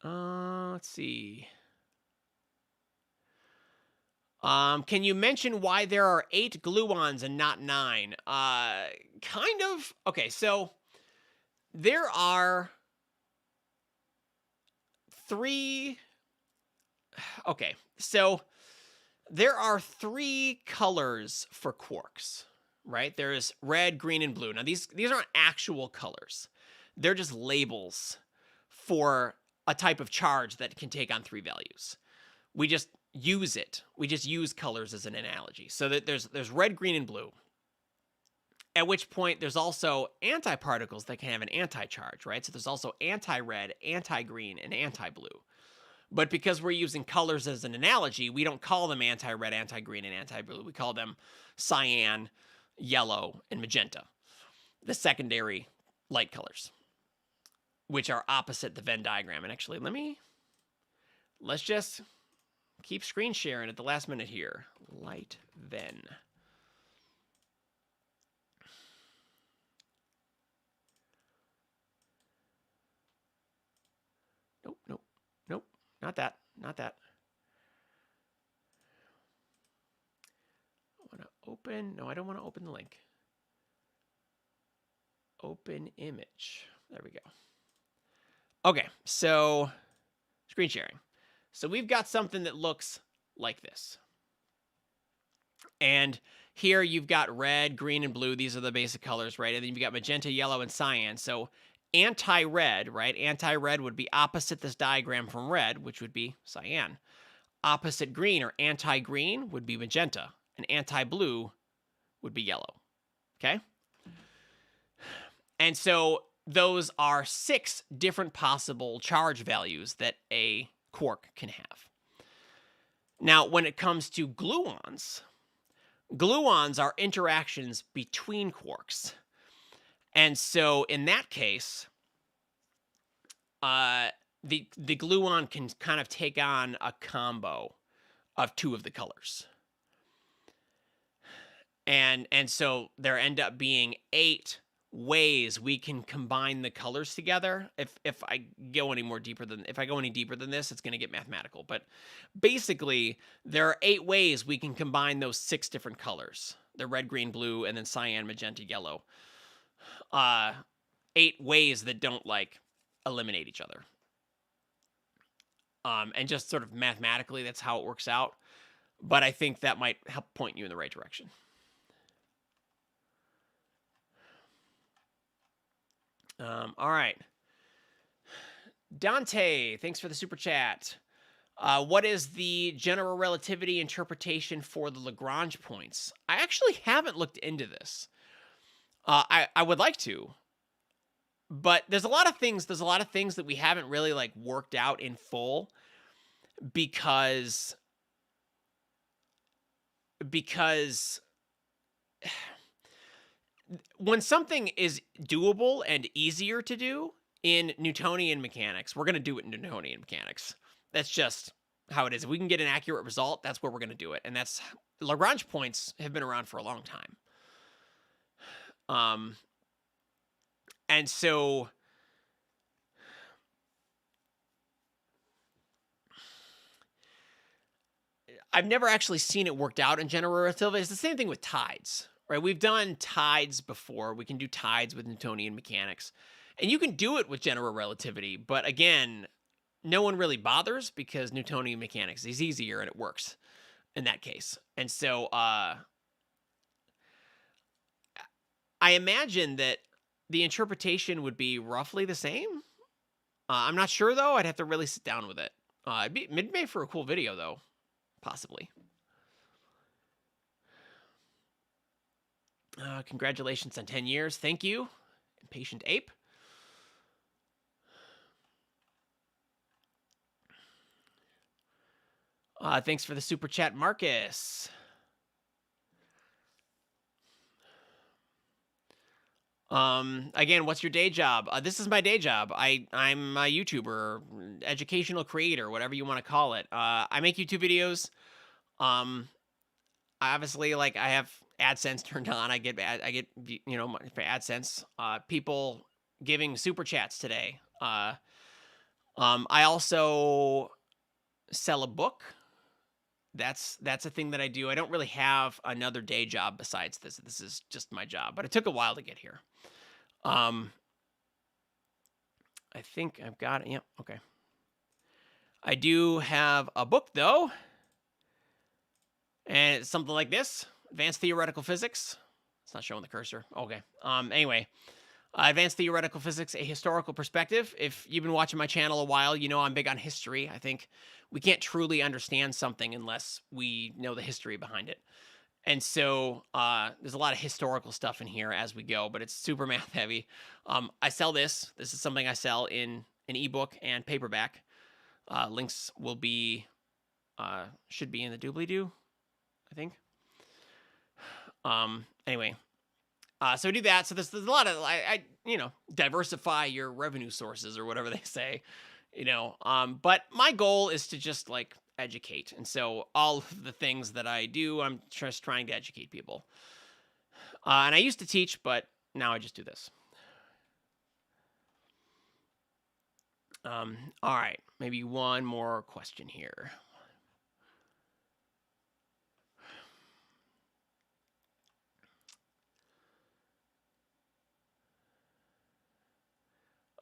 Speaker 1: Let's see. Can you mention why there are 8 gluons and not 9? Kind of. Okay, so there are three. Okay, so there are three colors for quarks, right? There's red, green, and blue. Now these aren't actual colors; they're just labels for a type of charge that can take on three values. We just use it. We just use colors as an analogy. So that there's red, green, and blue. At which point there's also antiparticles that can have an anti-charge, right? So there's also anti-red, anti-green, and anti-blue. But because we're using colors as an analogy, we don't call them anti-red, anti-green, and anti-blue. We call them cyan, yellow, and magenta, the secondary light colors, which are opposite the Venn diagram. And actually, let's just keep screen sharing at the last minute here. Light Venn. Nope. Not that. I want to open. No, I don't want to open the link. Open image. There we go. Okay, so screen sharing. So we've got something that looks like this. And here you've got red, green, and blue. These are the basic colors, right? And then you've got magenta, yellow, and cyan. So anti-red, right? Anti-red would be opposite this diagram from red, which would be cyan. Opposite green or anti-green would be magenta. And anti-blue would be yellow. Okay? And so those are 6 different possible charge values that a quark can have. Now, when it comes to gluons are interactions between quarks. And so in that case, the gluon can kind of take on a combo of 2 of the colors. And so there end up being 8 ways we can combine the colors together. If I go any deeper than this, it's going to get mathematical. But basically, there are 8 ways we can combine those 6 different colors: the red, green, blue, and then cyan, magenta, yellow. 8 ways that don't eliminate each other. And just sort of mathematically, that's how it works out. But I think that might help point you in the right direction. All right. Dante, thanks for the super chat. What is the general relativity interpretation for the Lagrange points? I actually haven't looked into this. I would like to, but there's a lot of things that we haven't really worked out in full because when something is doable and easier to do in Newtonian mechanics, we're going to do it in Newtonian mechanics. That's just how it is. If we can get an accurate result, that's where we're going to do it. And that's Lagrange points have been around for a long time. And so I've never actually seen it worked out in general relativity. It's the same thing with tides, right? We've done tides before. We can do tides with Newtonian mechanics. And you can do it with general relativity. But again, no one really bothers because Newtonian mechanics is easier and it works in that case. And so I imagine that the interpretation would be roughly the same. I'm not sure, though. I'd have to really sit down with it. It'd be mid-May for a cool video, though. Possibly. Congratulations on 10 years. Thank you. Impatient ape. Thanks for the super chat, Marcus. Again, what's your day job? This is my day job. I'm a YouTuber, educational creator, whatever you want to call it. I make YouTube videos. Obviously, I have AdSense turned on. I get for AdSense. People giving super chats today. I also sell a book. That's a thing that I do. I don't really have another day job besides this. This is just my job, but it took a while to get here. I think I've got it. Yep. Okay. I do have a book though, and it's something like this: Advanced Theoretical Physics. It's not showing the cursor. Okay. Anyway, Advanced Theoretical Physics: A Historical Perspective. If you've been watching my channel a while, you know I'm big on history. I think we can't truly understand something unless we know the history behind it. And so there's a lot of historical stuff in here as we go, but it's super math heavy. I sell this. This is something I sell in an ebook and paperback. Links will be, should be in the doobly-doo, I think. Anyway, so we do that. So there's a lot of, diversify your revenue sources or whatever they say, but my goal is to just like educate. And so all of the things that I do, I'm just trying to educate people. And I used to teach, but now I just do this. All right, maybe one more question here.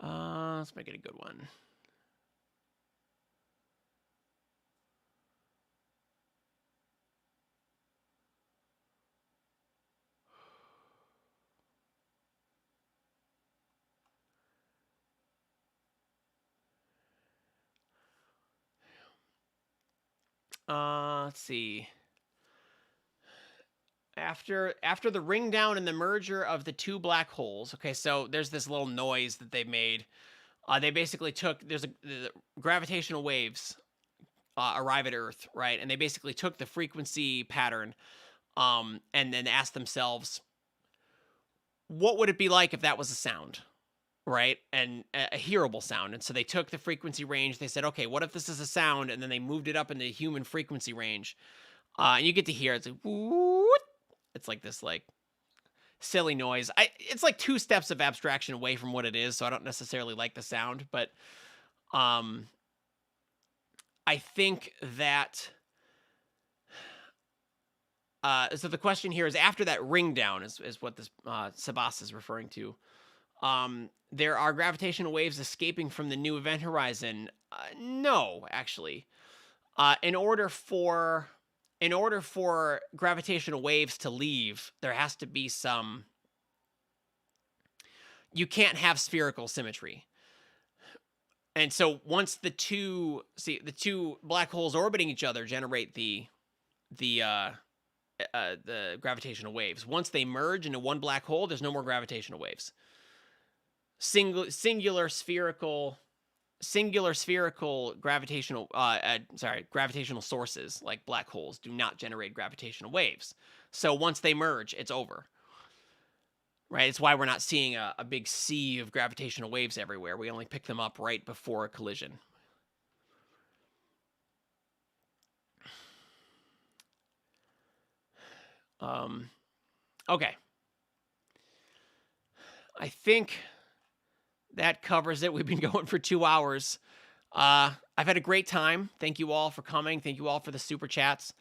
Speaker 1: Let's make it a good one. Let's see. After the ring down and the merger of the two black holes. Okay, so there's this little noise that they made. They basically took the gravitational waves arrive at Earth, right? And they basically took the frequency pattern, and then asked themselves, what would it be like if that was a sound, right? And a hearable sound. And so they took the frequency range. They said, okay, what if this is a sound? And then they moved it up into the human frequency range. And you get to hear it's like, whoop. It's like this like silly noise. It's like two steps of abstraction away from what it is, so I don't necessarily like the sound, but I think that so the question here is, after that ring down is what this Sabas is referring to. There are gravitational waves escaping from the new event horizon. No, actually. In order for gravitational waves to leave, there has to be some. You can't have spherical symmetry. And so once the two black holes orbiting each other generate the gravitational waves. Once they merge into one black hole, there's no more gravitational waves. Singular spherical gravitational gravitational sources like black holes do not generate gravitational waves. So once they merge, it's over. Right? It's why we're not seeing a big sea of gravitational waves everywhere. We only pick them up right before a collision. Okay. I think that covers it. We've been going for 2 hours. I've had a great time. Thank you all for coming. Thank you all for the super chats.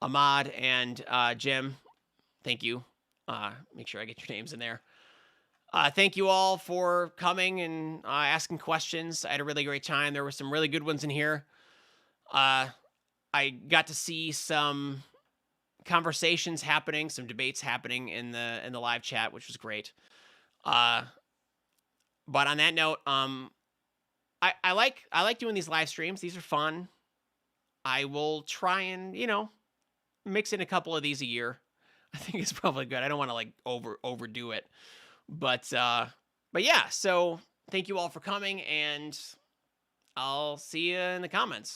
Speaker 1: Ahmad and Jim, thank you. Make sure I get your names in there. Thank you all for coming and asking questions. I had a really great time. There were some really good ones in here. I got to see some conversations happening, some debates happening in the live chat, which was great. But on that note, I like doing these live streams. These are fun. I will try and, mix in a couple of these a year. I think it's probably good. I don't want to like overdo it. But yeah, so thank you all for coming, and I'll see you in the comments.